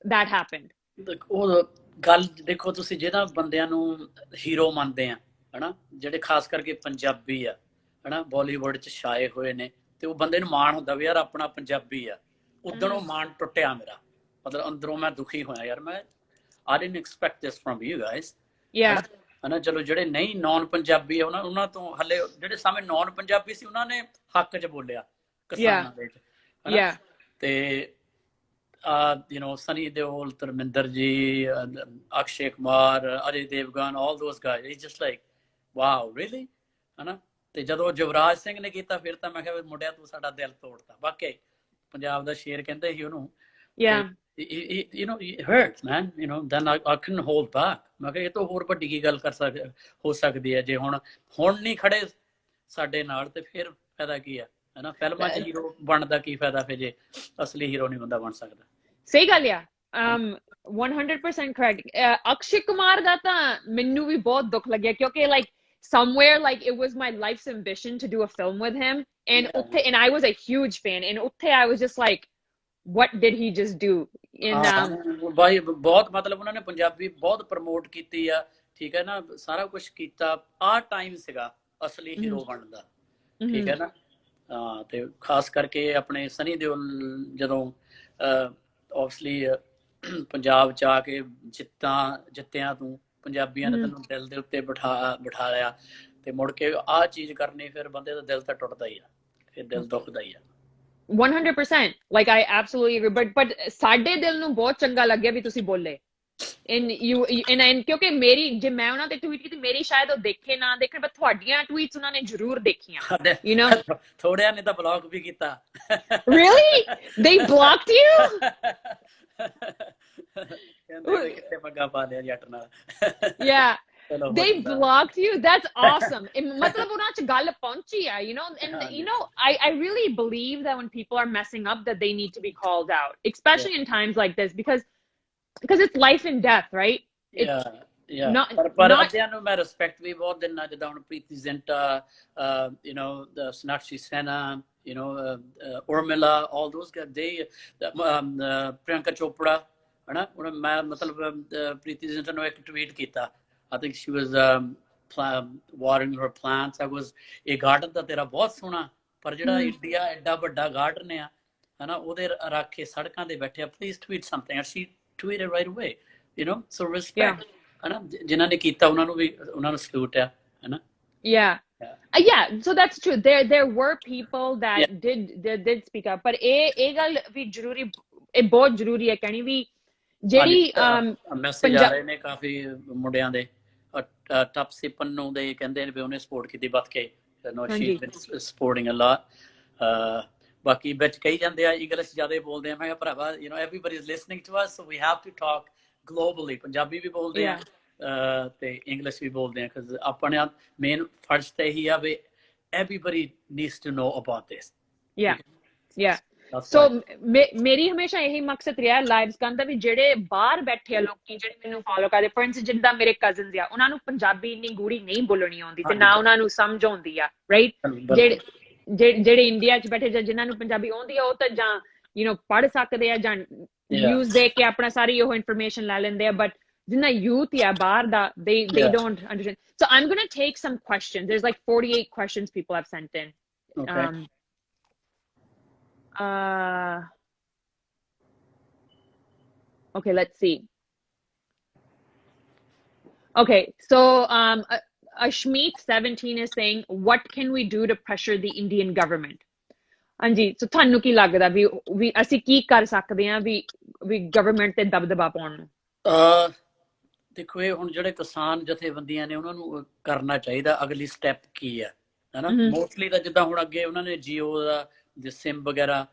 that happened? ਉਹ ਗੱਲ ਦੇਖੋ ਤੁਸੀਂ, ਜਿਹੜਾ ਬੰਦਿਆਂ ਨੂੰ ਹੀਰੋ ਮੰਨਦੇ ਆ ਹਨਾ, ਜਿਹੜੇ ਖਾਸ ਕਰਕੇ ਪੰਜਾਬੀ ਆ ਹਨਾ, ਬਾਲੀਵੁੱਡ ਚ ਛਾਏ ਹੋਏ ਨੇ, ਤੇ ਉਹ ਬੰਦੇ ਨੂੰ ਮਾਣ ਹੁੰਦਾ ਵੀ ਯਾਰ ਆਪਣਾ ਪੰਜਾਬੀ ਆ। ਉਦੋਂ ਉਹ ਮਾਣ ਟੁੱਟਿਆ ਮੇਰਾ, ਮਤਲਬ ਅੰਦਰੋਂ ਮੈਂ ਦੁਖੀ ਹੋਇਆ ਯਾਰ। ਮੈਂ I didn't expect this from you guys, ਹਨਾ। ਚਲੋ ਜਿਹੜੇ ਨਹੀਂ ਨੌਨ ਪੰਜਾਬੀ ਆ, ਉਹਨਾਂ ਤੋਂ ਹਲੇ ਜਿਹੜੇ ਸਾਹਮਣੇ ਨੌਨ ਪੰਜਾਬੀ ਸੀ, ਉਹਨਾਂ ਨੇ ਹੱਕ ਚ ਬੋਲਿਆ ਕਿਸਾਨਾਂ ਦੇ, ਹਨਾ। ਤੇ Sunny Deol, Dharminder ji, Akshay Kumar, Ajay Devgan, all those guys, it's just like, wow, really, ਹਨਾ। ਤੇ ਜਦੋਂ ਜਵਰਾਜ ਸਿੰਘ ਨੇ ਕੀਤਾ, ਫਿਰ ਤਾਂ ਮੈਂ ਕਿਹਾ ਮੁੰਡਿਆ ਤੂੰ ਸਾਡਾ ਦਿਲ ਤੋੜਤਾ। ਵਾਕਈ ਪੰਜਾਬ ਦਾ ਸ਼ੇਰ ਕਹਿੰਦੇ ਸੀ ਉਹਨੂੰ, it hurts, man, then I couldn't hold back. ਮੈਂ ਕਿਹਾ ਇਹ ਤੋਂ ਹੋਰ ਵੱਡੀ ਕੀ ਗੱਲ ਹੋ ਸਕਦੀ ਹੈ, ਜੇ ਹੁਣ ਨਹੀਂ ਖੜੇ ਸਾਡੇ ਨਾਲ, ਤੇ ਫਿਰ ਫਾਇਦਾ ਕੀ ਆ, ਹਨਾ। ਫਿਲਮਾਂ 'ਚ ਹੀਰੋ ਬਣਦਾ ਕੀ ਫਾਇਦਾ ਫਿਰ, ਜੇ ਅਸਲੀ ਹੀਰੋ ਨਹੀਂ ਬੰਦਾ ਬਣ ਸਕਦਾ। ਸਹੀ ਗੱਲ ਆ, 100% correct. ਅਕਸ਼ੇ ਕੁਮਾਰ ਦਾ ਤਾਂ ਮੈਨੂੰ ਵੀ ਬਹੁਤ ਦੁੱਖ ਲੱਗਿਆ, ਕਿਉਂਕਿ somewhere it was my life's ambition to do a film with him, and I was a huge fan, and I was just like, what did he just do? ਭਾਈ ਬਹੁਤ ਮਤਲਬ ਉਹਨਾਂ ਨੇ ਪੰਜਾਬੀ ਬਹੁਤ ਪ੍ਰਮੋਟ ਕੀਤੀ ਆ, ਠੀਕ ਹੈ ਨਾ, ਸਾਰਾ ਕੁਝ ਕੀਤਾ। ਆਹ ਟਾਈਮ ਸੀਗਾ ਅਸਲੀ ਹੀਰੋ ਬਣਨ ਦਾ, ਠੀਕ ਹੈ ਨਾ। ਤੇ ਖਾਸ ਕਰਕੇ ਆਪਣੇ ਸਨੀ ਦਿਓਲ ਜਦੋਂ ਓਬਵੀਅਸਲੀ ਪੰਜਾਬ ਚ ਆ ਕੇ ਜਿੱਤਿਆ ਤੂੰ, ਪੰਜਾਬੀਆਂ ਨੇ ਤੈਨੂੰ ਦਿਲ ਦੇ ਉੱਤੇ ਬਿਠਾ ਲਿਆ, ਤੇ ਮੁੜ ਕੇ ਆਹ ਚੀਜ਼ ਕਰਨੀ, ਫਿਰ ਬੰਦੇ ਦਾ ਦਿਲ ਤਾਂ ਟੁੱਟਦਾ ਹੀ ਆ, ਫਿਰ ਦਿਲ ਦੁਖਦਾ ਹੀ ਆ। 100%, I absolutely agree, but ਸਾਡੇ ਦਿਲ ਨੂੰ ਬਹੁਤ ਚੰਗਾ ਲੱਗਿਆ ਵੀ ਤੁਸੀਂ ਬੋਲੇ, ਕਿਉਂਕਿ ਜੇ ਮੈਂ ਉਹਨਾਂ ਤੇ ਟਵੀਟ ਕੀਤੀ, ਮੇਰੀ ਸ਼ਾਇਦ ਉਹ ਦੇਖੇ ਨਾ ਦੇਖਣ, ਪਰ ਤੁਹਾਡੀਆਂ ਟਵੀਟਸ ਉਹਨਾਂ ਨੇ ਜ਼ਰੂਰ ਦੇਖੀਆਂ, ਥੋੜਿਆਂ ਨੇ ਤਾਂ ਬਲੌਕ ਵੀ ਕੀਤਾ। Really? They blocked you? ਕਿੱਥੇ ਮੱਗਾ ਪਾ ਲਿਆ ਜੱਟ ਨਾਲ। Yeah. They blocked you? That's awesome. ਮਤਲਬ ਉਹਨਾਂ ਚ ਗੱਲ ਪਹੁੰਚੀ ਆ, and I really believe that when people are messing up, that they need to be called out, especially in times like this, because it's life and death, right? ਪਰ ਅੱਧਿਆਂ ਨੂੰ ਮੈਂ respect ਵੀ ਬਹੁਤ ਦਿੰਦਾ, ਜਿੱਦਾਂ ਹੁਣ ਪ੍ਰੀਤੀ ਜ਼ਿੰਟਾ, ਸੋਨਾਕਸ਼ੀ ਸੈਨਾ, Urmila, all those guys, Priyanka Chopra, ਹਨਾ। ਹੁਣ ਮੈਂ ਮਤਲਬ ਪ੍ਰੀਤੀ ਜ਼ਿੰਟਾ ਨੂੰ ਇੱਕ ਟਵੀਟ ਕੀਤਾ, I think she was watering her plants. ਇਹ ਗਾਰਡਨ ਤਾਂ ਤੇਰਾ ਬਹੁਤ ਸੋਹਣਾ, ਪਰ ਜਿਹੜਾ ਇੰਡੀਆ ਐਡਾ ਵੱਡਾ ਗਾਰਡਨ ਆ, ਹਨਾ, ਉਹਦੇ ਰੱਖ ਕੇ ਸੜਕਾਂ ਤੇ ਬੈਠੇ ਆ, please tweet something, and she tweeted right away, so respect, ਹਨਾ। ਜਿਨ੍ਹਾਂ ਨੇ ਕੀਤਾ ਉਹਨਾਂ ਨੂੰ ਸਲੂਟ ਆ, ਹਨਾ। So that's true. There were people that did speak up, but ਇਹ ਗੱਲ ਵੀ ਜ਼ਰੂਰੀ, ਇਹ ਬਹੁਤ ਜ਼ਰੂਰੀ ਹੈ ਕਹਿਣੀ ਵੀ, ਜਿਹੜੀ ਮੈਸੇਜ ਆ ਰਹੇ ਨੇ ਕਾਫੀ ਮੁੰਡਿਆਂ ਦੇ, ਟਪਸੀ ਪੰਨੂ ਦੇ ਕਹਿੰਦੇ ਨੇ ਵੀ ਉਹਨੇ ਸਪੋਰਟ ਕੀਤੀ ਵੱਧ ਕੇ, ਸਪੋਰਟਿੰਗ ਅ ਲੋਟ। ਬਾਕੀ ਵਿੱਚ ਕਹੀ ਜਾਂਦੇ ਆ ਇੰਗਲਿਸ਼ ਜ਼ਿਆਦਾ ਬੋਲਦੇ ਆ, ਮੈਂ ਕਿਹਾ ਭਰਾਵਾ everybody is listening to us, so we have to talk globally. Punjabi ਵੀ ਬੋਲਦੇ ਆ ਤੇ ਇੰਗਲਿਸ਼ ਵੀ ਬੋਲਦੇ ਆ, because ਆਪਣੇ ਮੇਨ ਫਰਜ਼ ਤਾਂ ਇਹੀ ਆ ਵੀ everybody needs to know about this. ਸੋ ਮੇਰੀ ਹਮੇਸ਼ਾ ਇਹੀ ਮਕਸਦ ਰਿਹਾ ਲਾਈਵਸ ਕਰਨ ਦਾ ਵੀ ਜਿਹੜੇ ਬਾਹਰ ਬੈਠੇ ਆ ਲੋਕੀ ਜਿਹੜੇ ਮੈਨੂੰ ਫੋਲੋ ਕਰਦੇ ਫੋਰ ਇੰਸਟੈਂਸ ਜਿੱਦਾਂ ਮੇਰੇ ਕਜ਼ਨਸ ਆ ਉਹਨਾਂ ਨੂੰ ਪੰਜਾਬੀ ਇੰਨੀ ਗੂੜੀ ਨਹੀਂ ਬੋਲਣੀ ਆਉਂਦੀ ਤੇ ਨਾ ਉਹਨਾਂ ਨੂੰ ਸਮਝ ਆਉਂਦੀ ਆ ਰਾਈਟ ਜਿਹੜੇ ਇੰਡੀਆ 'ਚ ਬੈਠੇ ਜਾਂ ਜਿਨ੍ਹਾਂ ਨੂੰ ਪੰਜਾਬੀ ਆਉਂਦੀ ਆ ਉਹ ਤਾਂ ਜਾਂ ਪੜ੍ਹ ਸਕਦੇ ਆ ਜਾਂ ਨਿਊਜ਼ ਦੇਖ ਕੇ ਆਪਣਾ ਸਾਰੀ ਉਹ ਇਨਫੋਰਮੇਸ਼ਨ ਲੈ ਲੈਂਦੇ ਆ ਬਟ ਜਿੰਨਾ youth ਆ ਬਾਹਰ ਦਾ they don't understand. So I'm going to take some questions. There's like 48 questions people have sent in. Okay. Okay, let's see. Okay, so Ashmeet 17 is saying, what can we do to pressure the Indian government? ਹਾਂਜੀ ਸੋ ਤੁਹਾਨੂੰ ਕੀ ਲੱਗਦਾ ਵੀ ਅਸੀਂ ਕੀ ਕਰ ਸਕਦੇ ਹਾਂ ਵੀ government ਤੇ ਦਬਦਬਾ ਪਾਉਣ ਨੂੰ ਦੇਖੋ ਇਹ ਹੁਣ ਜਿਹੜੇ ਕਿਸਾਨ ਜਥੇਬੰਦੀਆਂ ਨੇ ਉਹਨਾਂ ਨੂੰ ਕਰਨਾ ਚਾਹੀਦਾ ਅਗਲੀ ਸਟੈਪ ਕੀ ਹੈ ਹਨਾ ਮੋਸਟਲੀ ਤਾਂ ਜਿੱਦਾਂ ਹੁਣ ਅੱਗੇ ਉਹਨਾਂ ਨੇ ਜੀਓ ਦਾ ਸਿਮ ਵਗੈਰਾ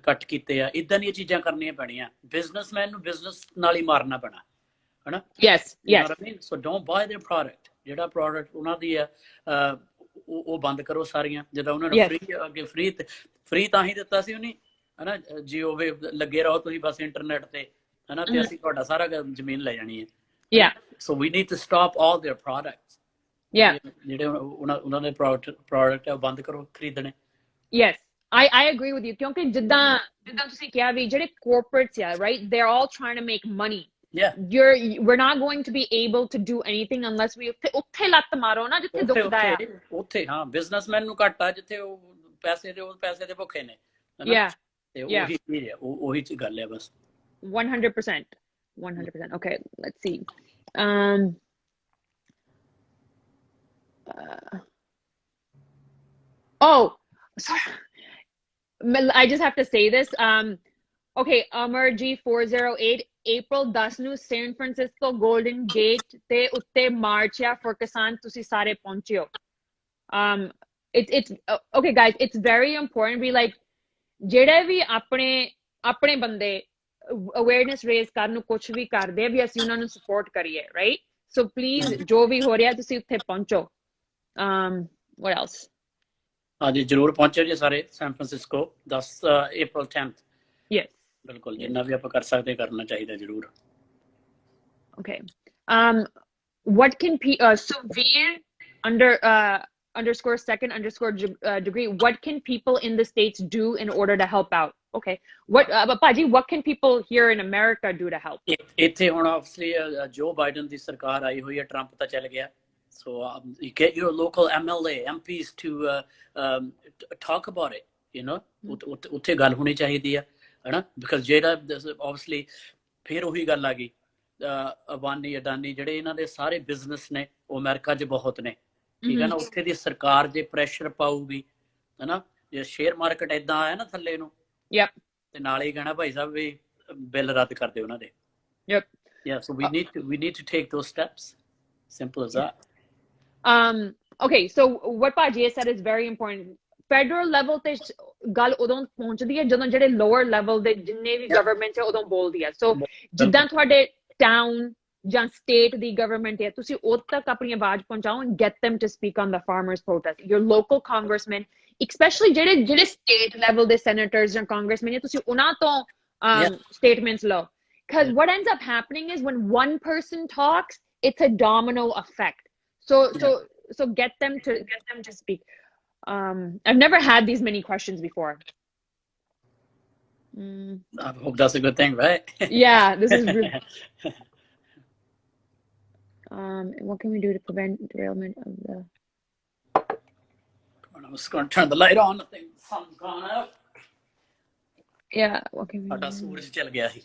ਕੱਟ ਕੀਤੇ ਆ ਇਦਾਂ ਦੀਆਂ ਚੀਜ਼ਾਂ ਕਰਨੀਆਂ ਪੈਣੀਆਂ ਬਿਜ਼ਨਸਮੈਨ ਨੂੰ ਬਿਜ਼ਨਸ ਨਾਲ ਹੀ ਮਾਰਨਾ ਪੈਣਾ ਹਨਾ yes so don't buy their product ਜਿਹੜਾ ਪ੍ਰੋਡਕਟ ਉਹਨਾਂ ਦੀ ਆ ਉਹ ਬੰਦ ਕਰੋ ਸਾਰੀਆਂ ਜਿੱਦਾਂ ਉਹਨਾਂ ਨੇ ਅੱਗੇ ਫ੍ਰੀ ਤਾਂ ਹੀ ਦਿੱਤਾ ਸੀ ਉਹਨੇ ਹਨਾ ਜੀਓ ਵੇ ਲੱਗੇ ਰਹੋ ਤੁਸੀਂ ਬਸ ਇੰਟਰਨੈਟ ਤੇ ਹਨਾ ਤੇ ਅਸੀਂ ਤੁਹਾਡਾ ਸਾਰਾ ਜ਼ਮੀਨ ਲੈ ਜਾਣੀ ਹੈ so we need to stop all their products ਜਿਹੜੇ ਉਹਨਾਂ ਦੇ ਪ੍ਰੋਡਕਟ ਹੈ ਉਹ ਬੰਦ ਕਰੋ ਖਰੀਦਣੇ yes I agree with you ਕਿਉਂਕਿ ਜਿੱਦਾਂ ਤੁਸੀਂ ਕਿਹਾ ਵੀ ਜਿਹੜੇ corporates ਆ right they're all trying to make money we're not going to be able to do anything unless we ਉੱਥੇ ਲੱਤ ਮਾਰੋ ਨਾ ਜਿੱਥੇ ਦੁਖਦਾ ਆ ਉੱਥੇ ਹਾਂ ਬਿਜ਼ਨਸਮੈਨ ਨੂੰ ਘਾਟਾ ਜਿੱਥੇ ਉਹ ਪੈਸੇ ਦੇ ਭੁੱਖੇ ਨੇ ਤੇ ਉਹੀ ਗੱਲ ਹੈ ਬਸ 100%. Okay, let's see. Sorry. I just have to say this. Okay, Amar G408 April 10 ਨੂੰ San Francisco Golden Gate ਤੇ ਉੱਤੇ ਮਾਰਚ ਆ for ਕਿਸਾਨ ਤੁਸੀਂ ਸਾਰੇ ਪਹੁੰਚਿਓ. It's okay guys, it's very important we like ਜਿਹੜੇ ਵੀ ਆਪਣੇ ਬੰਦੇ ਅਵੇਅਰਨੈਸ ਰੇਜ਼ ਕਰਨ ਨੂੰ ਕੁਝ ਵੀ ਕਰਦੇ ਆ ਵੀ ਅਸੀਂ ਉਹਨਾਂ ਨੂੰ ਸਪੋਰਟ ਕਰੀਏ ਰਾਈਟ ਸੋ ਪਲੀਜ਼ ਜੋ ਵੀ ਹੋ ਰਿਹਾ ਤੁਸੀਂ ਉੱਥੇ ਪਹੁੰਚੋ what else ਹਾਂਜੀ ਜ਼ਰੂਰ ਪਹੁੰਚੋ ਜੀ ਸਾਰੇ San Francisco 10 April 10th yes ਬਿਲਕੁਲ ਜਿੰਨਾ ਵੀ ਆਪਾਂ ਕਰ ਸਕਦੇ ਕਰਨਾ ਚਾਹੀਦਾ ਜ਼ਰੂਰ okay what can severe underscore second underscore degree what can people in the States do in order to help out okay Bhaaji what can people here in America do to help ਇੱਥੇ ਹੁਣ obviously ਜੋ Biden ਦੀ ਸਰਕਾਰ ਆਈ ਹੋਈ ਹੈ Trump ਤਾਂ ਚੱਲ ਗਿਆ so you get your local MLA MPs to talk about it you know ਉੱਥੇ ਗੱਲ ਹੋਣੀ ਚਾਹੀਦੀ ਆ ਹਨਾ ਬਿਕਾਜ਼ ਜਿਹੜਾ ਆਬਵੀਅਸਲੀ ਫਿਰ ਉਹੀ ਗੱਲ ਆ ਗਈ ਅਬਾਨੀ ਅਡਾਨੀ ਜਿਹੜੇ ਇਹਨਾਂ ਦੇ ਸਾਰੇ ਬਿਜ਼ਨਸ ਨੇ ਉਹ ਅਮਰੀਕਾ 'ਚ ਬਹੁਤ ਨੇ ਠੀਕ ਹੈ ਨਾ ਉੱਥੇ ਦੀ ਸਰਕਾਰ ਜੇ ਪ੍ਰੈਸ਼ਰ ਪਾਊਗੀ ਹਨਾ ਜੇ ਸ਼ੇਅਰ ਮਾਰਕੀਟ ਏਦਾਂ ਆਇਆ ਨਾ ਥੱਲੇ ਨੂੰ ਤੇ ਨਾਲ ਹੀ ਕਹਿਣਾ ਭਾਈ ਸਾਹਿਬ ਵੀ ਬਿੱਲ ਰੱਦ ਕਰ ਦਿਓ ਉਹਨਾਂ ਦੇ so we need to take those steps simple as that okay so what Bhaaji said is very important federal level ਤੇ ਗੱਲ ਉਦੋਂ ਪਹੁੰਚਦੀ ਹੈ ਜਦੋਂ ਜਿਹੜੇ lower level ਦੇ ਜਿੰਨੇ ਵੀ government ਹੈ ਉਦੋਂ ਬੋਲਦੀ ਹੈ so ਜਿੱਦਾਂ ਤੁਹਾਡੇ town ਜਾਂ state ਦੀ government ਹੈ ਤੁਸੀਂ ਉਦੋਂ ਤੱਕ ਆਪਣੀ ਆਵਾਜ਼ ਪਹੁੰਚਾਓ and get them to speak on the farmers protest your local congressman especially ਜਿਹੜੇ state level ਦੇ senators ਜਾਂ congressmen ਤੁਸੀਂ ਉਹਨਾਂ ਤੋਂ statements ਲਓ because what ends up happening is when one person talks it's a domino effect so get them to speak I've never had these many questions before I hope that's a good thing right yeah this is really what can we do to prevent derailment of the I was going to turn the light on I think the sun's gone out yeah what can we ਸਾਡਾ ਸੂਰਜ ਚਲ ਗਿਆ ਸੀ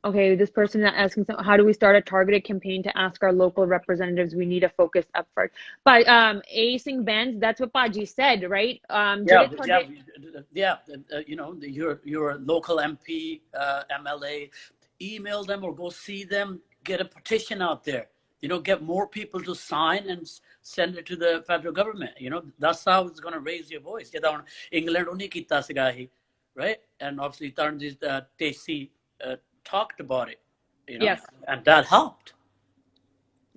okay this person is asking how do we start a targeted campaign to ask our local representatives we need a focused effort but acing bans that's what Bhaaji said right you know your local MP MLA email them or go see them get a petition out there you know get more people to sign and send it to the federal government you know that's how it's going to raise your voice ਜਿੱਦਾਂ ਹੁਣ England ਉਹਨੇ ਕੀਤਾ ਸੀਗਾ ਇਹ right and obviously Tacey talked about it you know and that helped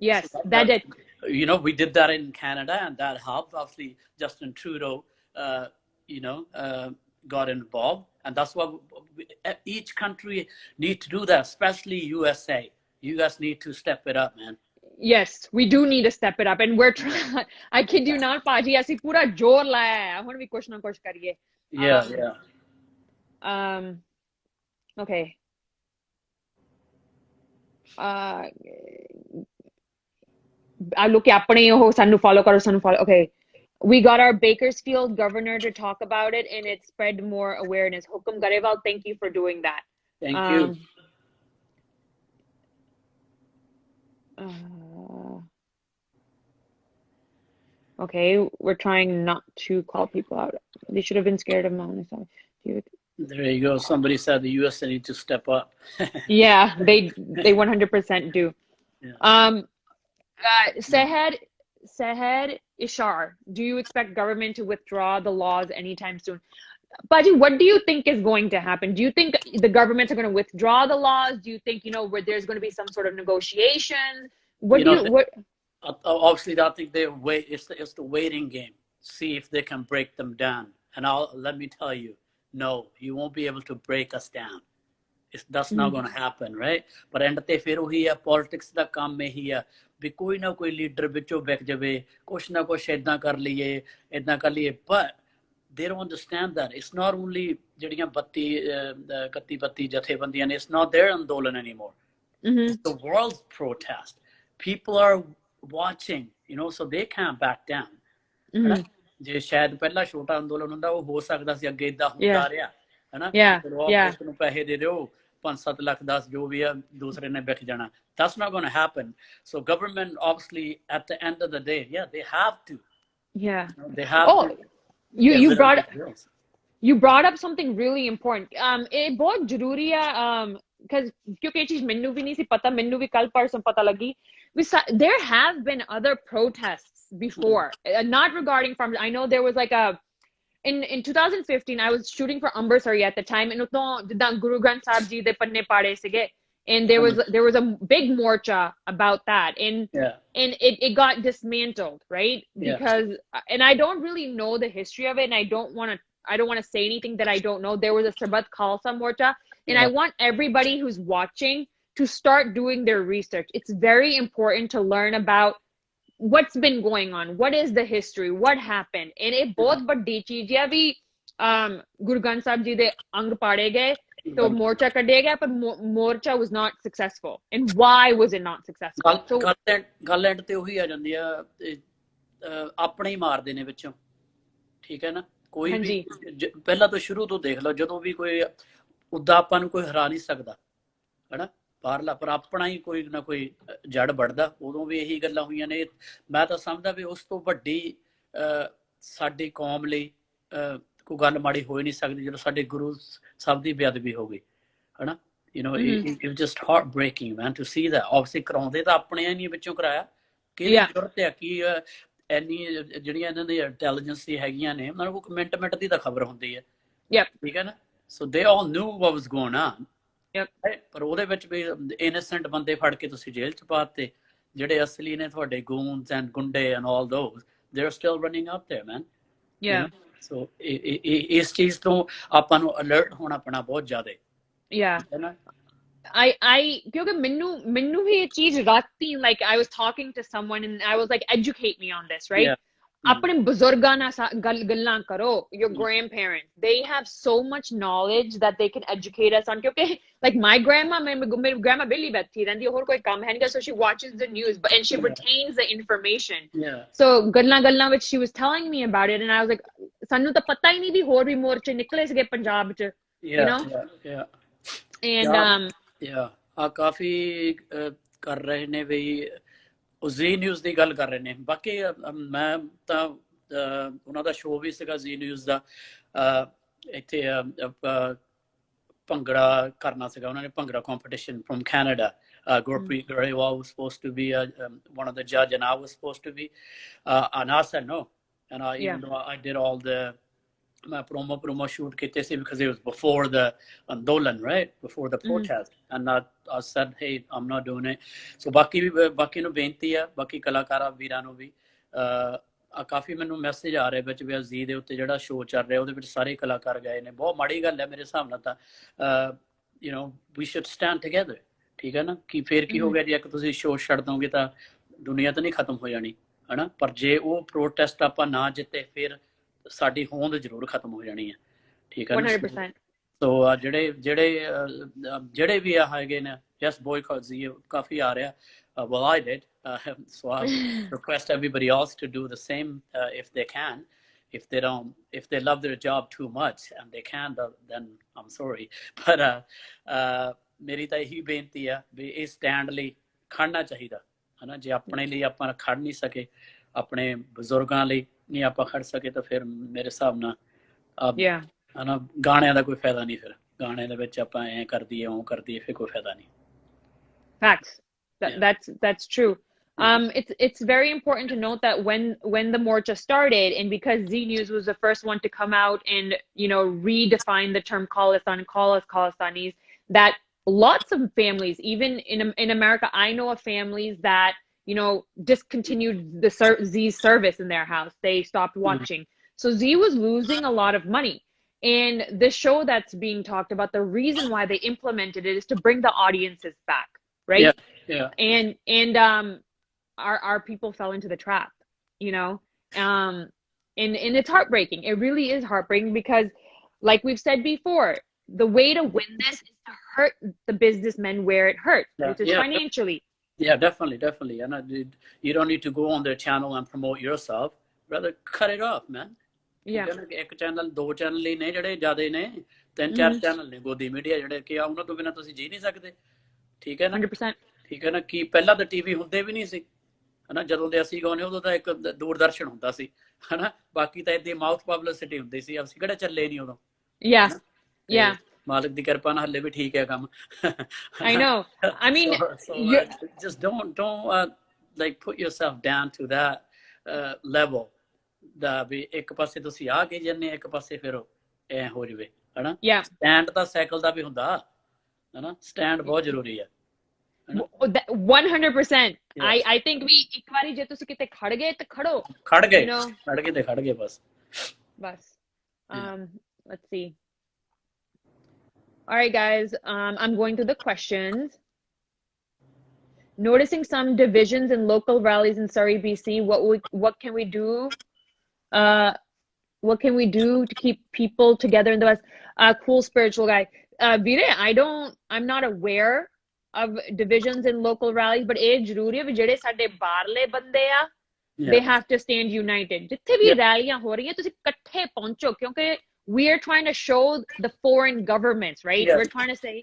yes that did You know, we did that in Canada, and that helped. Obviously, Justin Trudeau, you know, got involved, and that's what each country need to do that, especially USA. You guys need to step it up, man. Yes, we do need to step it up, and we're trying. I kid you not, Paji. ਅਸੀਂ ਪੂਰਾ ਜ਼ੋਰ ਲਾਇਆ ਹੈ ਹੁਣ ਵੀ ਕੁਛ ਨਾ ਕੁਛ ਕਰੀਏ. Yeah, yeah. Okay. Look, ਆਪਣੇ ਉਹ ਸਾਨੂੰ follow ਕਰੋ, ਸਾਨੂੰ follow. Okay. We got our Bakersfield governor to talk about it, and it spread more awareness. Hukum Garewal, thank you for doing that. Thank you. Okay, we're trying not to call people out. They should have been scared of Mona. There you go. Somebody said the U.S. need to step up. Yeah, they 100% do. Yeah. Sehed Ishar, do you expect government to withdraw the laws anytime soon? Baji, what do you think is going to happen? Do you think the governments are going to withdraw the laws? Do you think, where there's going to be some sort of negotiations? Obviously, I think they wait. It's the waiting game. See if they can break them down. And let me tell you, no, you won't be able to break us down. That's not going to happen, right? But end ਤੇ ਫਿਰ ਉਹੀ ਆ politics ਦਾ ਕੰਮ ਇਹੀ ਆ ਵੀ ਕੋਈ ਨਾ ਕੋਈ ਲੀਡਰ ਵਿੱਚੋਂ ਵਿਕ ਜਾਵੇ ਕੁਛ ਨਾ ਕੁਛ ਇਦਾਂ ਕਰ ਲਈਏ but they don't understand that it's not only ਜਿਹੜੀਆਂ 31 ਜਥੇਬੰਦੀਆਂ ਨੇ, it's not their ਅੰਦੋਲਨ anymore. It's the world's protest. People are watching, so they can't back down. ਜੇ ਸ਼ਾਇਦ ਪਹਿਲਾਂ ਛੋਟਾ ਅੰਦੋਲਨ ਹੁੰਦਾ ਉਹ ਹੋ ਸਕਦਾ ਸੀ ਅੱਗੇ ਇਦਾਂ ਹੁੰਦਾ ਰਿਹਾ ਹਨਾ ਚਲੋ ਇੱਕ ਨੂੰ ਪੈਸੇ ਦੇ ਦਿਓ 5-7 ਲੱਖ 10 ਜੋ ਵੀ ਆ ਦੂਸਰੇ ਨੇ ਵਿਕ ਜਾਣਾ. That's not going to happen. So government obviously at the end of the day, they have to. They have to. You brought up something really important. ਇਹ ਬਹੁਤ ਜ਼ਰੂਰੀ ਆ because ਕਿਉਂਕਿ ਇਹ ਚੀਜ਼ ਮੈਨੂੰ ਵੀ ਨਹੀਂ ਸੀ ਪਤਾ, ਮੈਨੂੰ ਵੀ ਕੱਲ ਪਰਸੋਂ ਪਤਾ ਲੱਗੀ. There have been other protests before, not regarding farmers. I know there was like in 2015, I was shooting for Ambersari at the time, and ਜਿੱਦਾਂ Guru Granth Sahib Ji ਦੇ ਪੰਨੇ ਪਾੜੇ ਸੀਗੇ, and there was a big morcha about that, and it got dismantled, right? Because and I don't really know the history of it, and I don't want to say anything that I don't know. There was a Sabat Khalsa morcha, and I want everybody who's watching to start doing their research. It's very important to learn about what's been going on, what is the history, what happened. And it both ਵੱਡੀ ਚੀਜ਼ ਹੈ ਵੀ ਗੁਰੂ ਗ੍ਰੰਥ ਸਾਹਿਬ ਜੀ ਦੇ ਅੰਗ ਪਾੜੇ ਗਏ तो मोर्चा ਕੱਢਿਆ ਗਿਆ ਪਰ ਮੋਰਚਾ was not successful, and why was it not successful? ਗੱਲ ਐਂਡ ਤੇ ਉਹੀ ਆ ਜਾਂਦੀ ਆ ਆਪਣੇ ਹੀ ਮਾਰਦੇ ਨੇ ਵਿੱਚੋਂ, ਠੀਕ ਹੈ ਨਾ? ਕੋਈ ਵੀ ਪਹਿਲਾਂ ਤੋਂ ਸ਼ੁਰੂ ਤੋਂ ਦੇਖ ਲਓ, ਜਦੋਂ ਵੀ ਕੋਈ ਉਦਾਂ ਆਪਾਂ ਨੂੰ ਕੋਈ ਹਰਾ ਨਹੀਂ ਸਕਦਾ ਹਨਾ ਬਾਹਰਲਾ, ਪਰ ਆਪਣਾ ਹੀ ਕੋਈ ਨਾ ਕੋਈ ਜੜ ਵੜਦਾ, ਉਦੋਂ ਵੀ ਇਹੀ ਗੱਲਾਂ ਹੋਈਆਂ ਨੇ. ਮੈਂ ਤਾਂ ਸਮਝਦਾ ਵੀ ਉਸ ਤੋਂ ਵੱਡੀ ਸਾਡੀ ਕੌਮ ਲਈ ਕੋਈ ਗੱਲ ਮਾੜੀ ਹੋ ਹੀ ਨਹੀਂ ਸਕਦੀ ਜਦੋਂ ਸਾਡੇ ਗੁਰੂ ਸਾਹਿਬ ਦੀ ਬੇਅਦਬੀ ਹੋ ਗਈ ਹਨਾ. It was just heartbreaking, man, to see that. Obviously ਕਰਾਉਂਦੇ ਤਾਂ ਆਪਣੇ ਹੀ ਨਹੀਂ ਵਿੱਚੋਂ ਕਰਾਇਆ, ਕਿਹਦੀ ਜ਼ਰੂਰਤ ਹੈ ਕਿ ਇੰਨੀ ਜਿਹੜੀਆਂ ਇਹਨਾਂ ਦੀ ਇੰਟੈਲੀਜੈਂਸ ਦੀ ਹੈਗੀਆਂ ਨੇ ਉਹਨਾਂ ਨੂੰ ਕੋਈ ਮਿੰਟ ਦੀ ਤਾਂ ਖਬਰ ਹੁੰਦੀ ਹੈ, ਠੀਕ ਹੈ ਨਾ? So they all knew what was going on. ਪਰ ਉਹਦੇ ਵਿੱਚ ਵੀ innocent ਬੰਦੇ ਫੜ ਕੇ ਤੁਸੀਂ ਜੇਲ੍ਹ ਚ ਪਾਤੇ, ਜਿਹੜੇ ਅਸਲੀ ਨੇ ਤੁਹਾਡੇ goons and ਗੁੰਡੇ and all those, they're still running out there, man. So ਇਸ ਚੀਜ਼ ਤੋਂ ਆਪਾਂ ਨੂੰ ਅਲਰਟ ਹੋਣਾ ਪੈਣਾ ਬਹੁਤ ਜ਼ਿਆਦਾ ਹੈ ਨਾ. ਕਿਉਂਕਿ ਮੈਨੂੰ ਵੀ ਇਹ ਚੀਜ਼ ਰਾਤੀ, like I was talking to someone and I was like, educate me on this, right? ਆਪਣੇ ਬਜ਼ੁਰਗਾਂ ਨਾਲ ਗੱਲਾਂ ਕਰੋ, your grandparents, they have so much knowledge that they can educate us on. ਕਿਉਂਕਿ like my grandma, ਮੇਰੀ grandma ਬਿੱਲੀ ਬੈਠੀ ਰਹਿੰਦੀ, ਹੋਰ ਕੋਈ ਕੰਮ ਹੈ ਨਹੀਂ, so she watches the news and she retains the information. So ਗੱਲਾਂ ਵਿੱਚ she was telling me about it and I was like, ਸਾਨੂੰ ਤਾਂ ਪਤਾ ਹੀ ਨਹੀਂ ਵੀ ਹੋਰ ਵੀ ਮੋਰਚੇ ਨਿਕਲੇ ਸੀਗੇ ਪੰਜਾਬ ਚ, and ਕਾਫੀ ਕਰ ਰਹੇ ਨੇ ਵੀ ਜ਼ੀ ਨਿਊਜ਼ ਦੀ ਗੱਲ ਕਰ ਰਹੇ ਨੇ. ਬਾਕੀ ਮੈਂ ਤਾਂ ਉਹਨਾਂ ਦਾ ਸ਼ੋਅ ਵੀ ਸੀਗਾ ਜ਼ੀ ਨਿਊਜ਼ ਦਾ, ਇੱਥੇ ਭੰਗੜਾ ਕਰਨਾ ਸੀਗਾ ਉਹਨਾਂ ਨੇ, bhangra competition from Canada. Gurpreet Grewal was supposed to be one of the judge and I was supposed to be, and I said no, and even though I did all the ਮੈਂ promo shoot ਕੀਤੇ ਸੀ because it was before the ਅੰਦੋਲਨ, right, before the protest, and I said, hey, I'm not doing it. So ਬਾਕੀ ਨੂੰ ਬੇਨਤੀ ਆ, ਬਾਕੀ ਕਲਾਕਾਰਾਂ ਵੀਰਾਂ ਨੂੰ ਵੀ ਕਾਫੀ ਮੈਨੂੰ ਮੈਸੇਜ ਆ ਰਹੇ ਵਿੱਚ ਵੀ ਜ਼ੀ ਦੇ ਉੱਤੇ ਜਿਹੜਾ ਸ਼ੋਅ ਚੱਲ ਰਿਹਾ ਉਹਦੇ ਵਿੱਚ ਸਾਰੇ ਕਲਾਕਾਰ ਗਏ ਨੇ। ਬਹੁਤ ਮਾੜੀ ਗੱਲ ਹੈ ਮੇਰੇ ਹਿਸਾਬ ਨਾਲ ਤਾਂ। you know, we should stand together, ਠੀਕ ਹੈ ਨਾ। ਕਿ ਫੇਰ ਕੀ ਹੋ ਗਿਆ ਜੀ, ਇੱਕ ਤੁਸੀਂ ਸ਼ੋਅ ਛੱਡ ਦੋਗੇ ਤਾਂ ਦੁਨੀਆ ਤਾਂ ਨਹੀਂ ਖਤਮ ਹੋ ਜਾਣੀ, ਹਨਾ। ਪਰ ਜੇ ਉਹ ਪ੍ਰੋਟੈਸਟ ਆਪਾਂ ਨਾ ਜਿੱਤੇ ਫਿਰ ਸਾਡੀ ਹੋਂਦ ਜ਼ਰੂਰ ਖਤਮ ਹੋ ਜਾਣੀ ਹੈ, ਠੀਕ ਹੈ ਨਾ। 100%। ਸੋ ਜਿਹੜੇ ਵੀ ਆ ਹੈਗੇ ਨੇ, ਯੈਸ boycott ਜੀ ਕਾਫੀ ਆ ਰਿਹਾ। Well, I did. So I request everybody else to do the same if they can. If they love their job too much and they can, then I'm sorry. But ਮੇਰੀ ਤਾਂ ਇਹੀ ਬੇਨਤੀ ਆ ਵੀ ਇਹ stand ਲਈ ਖੜਨਾ ਚਾਹੀਦਾ, ਹਨਾ। ਜੇ ਆਪਣੇ ਲਈ ਆਪਾਂ ਖੜ ਨਹੀਂ ਸਕੇ, ਆਪਣੇ ਬਜ਼ੁਰਗਾਂ ਲਈ ਨਹੀਂ ਆਪਾਂ ਖੜ ਸਕੇ, ਤਾਂ ਫਿਰ ਮੇਰੇ ਹਿਸਾਬ ਨਾਲ ਹਨਾ ਗਾਣਿਆਂ ਦਾ ਕੋਈ ਫਾਇਦਾ ਨਹੀਂ। ਫਿਰ ਗਾਣੇ ਦੇ ਵਿੱਚ ਆਪਾਂ ਐਂ ਕਰ ਦਈਏ ਉਹ ਕਰ ਦਈਏ, ਫਿਰ ਕੋਈ ਫਾਇਦਾ ਨਹੀਂ। Facts. That's true. It's very important to note that when the morcha started, and because Z News was the first one to come out and, you know, redefine the term Khalistanis, that lots of families, even in America, I know of families that, you know, discontinued the Z's service in their house. They stopped watching. So Z was losing a lot of money. And the show that's being talked about, the reason why they implemented it is to bring the audiences back, right? Yeah. And our people fell into the trap, you know. And it's heartbreaking. It really is heartbreaking because, like we've said before, the way to win this is to hurt the businessmen where it hurts, which is financially. Yeah, definitely. And you don't need to go on their channel and promote yourself. Rather cut it off, man. ਇੱਕ channel, ਦੋ channel ਹੀ ਨੇ ਜਿਹੜੇ ਜ਼ਿਆਦਾ ਨੇ, 3-4 channel ਨੇ ਗੋਦੀ media ਜਿਹੜੇ ਕਿ ਉਹਨਾਂ ਤੋਂ ਬਿਨਾਂ ਤੁਸੀਂ ਜੀ ਨਹੀਂ ਸਕਦੇ, ਠੀਕ ਹੈ ਨਾ। 100%। ਠੀਕ ਹੈ ਨਾ। ਕਿ ਪਹਿਲਾਂ ਤਾਂ ਟੀਵੀ ਹੁੰਦੇ ਵੀ ਨਹੀਂ ਸੀ, ਹਨਾ। ਜਦੋਂ ਦੇ ਅਸੀਂ ਗਾਉਣੇ ਉਦੋਂ ਤਾਂ ਇੱਕ ਦੂਰਦਰਸ਼ਨ ਹੁੰਦਾ ਸੀ, ਹਨਾ। ਬਾਕੀ ਤਾਂ ਏਦਾਂ ਮਾਊਥ ਪਬਲਿਸਿਟੀ ਹੁੰਦੀ ਸੀ, ਅਸੀਂ ਕਿਹੜਾ ਚੱਲੇ ਨਹੀਂ ਉਦੋਂ। ਮਾਲਕ ਦੀ ਕਿਰਪਾ ਨਾਲ ਹੱਲੇ ਵੀ ਠੀਕ ਹੈ ਕੰਮ। I know. I mean, just don't like put yourself down to that level ਦਾ ਵੀ ਇੱਕ ਪਾਸੇ ਤੁਸੀਂ ਆ ਕੇ ਜਾਂਦੇ, ਇੱਕ ਪਾਸੇ ਫਿਰ ਐ ਹੋ ਜਾਵੇ, ਹਨਾ। ਸਟੈਂਡ ਤਾਂ ਸਾਈਕਲ ਦਾ ਵੀ ਹੁੰਦਾ, ਹਨਾ। ਸਟੈਂਡ ਬਹੁਤ ਜ਼ਰੂਰੀ ਹੈ। 100%. I think ਵੀ ਇੱਕ ਵਾਰੀ ਜੇ ਤੁਸੀਂ ਕਿਤੇ ਖੜ ਗਏ ਤੇ ਖੜ ਗਏ ਬਸ। Let's see. All right, guys. I'm going through the questions. Noticing some divisions in local rallies in Surrey, BC. What can we do? What can we do to keep people together in the West? Cool spiritual guy. Veere, I'm not aware of divisions in local rallies, but ਇਹ ਜ਼ਰੂਰੀ ਹੈ ਵੀ ਜਿਹੜੇ ਸਾਡੇ ਬਾਹਰਲੇ ਬੰਦੇ ਆ, they have to stand united. ਜਿੱਥੇ ਵੀ ਰੈਲੀਆਂ ਹੋ ਰਹੀਆਂ ਤੁਸੀਂ ਇਕੱਠੇ ਪਹੁੰਚੋ, ਕਿਉਂਕਿ we are trying to show the foreign governments, right? We're trying to say.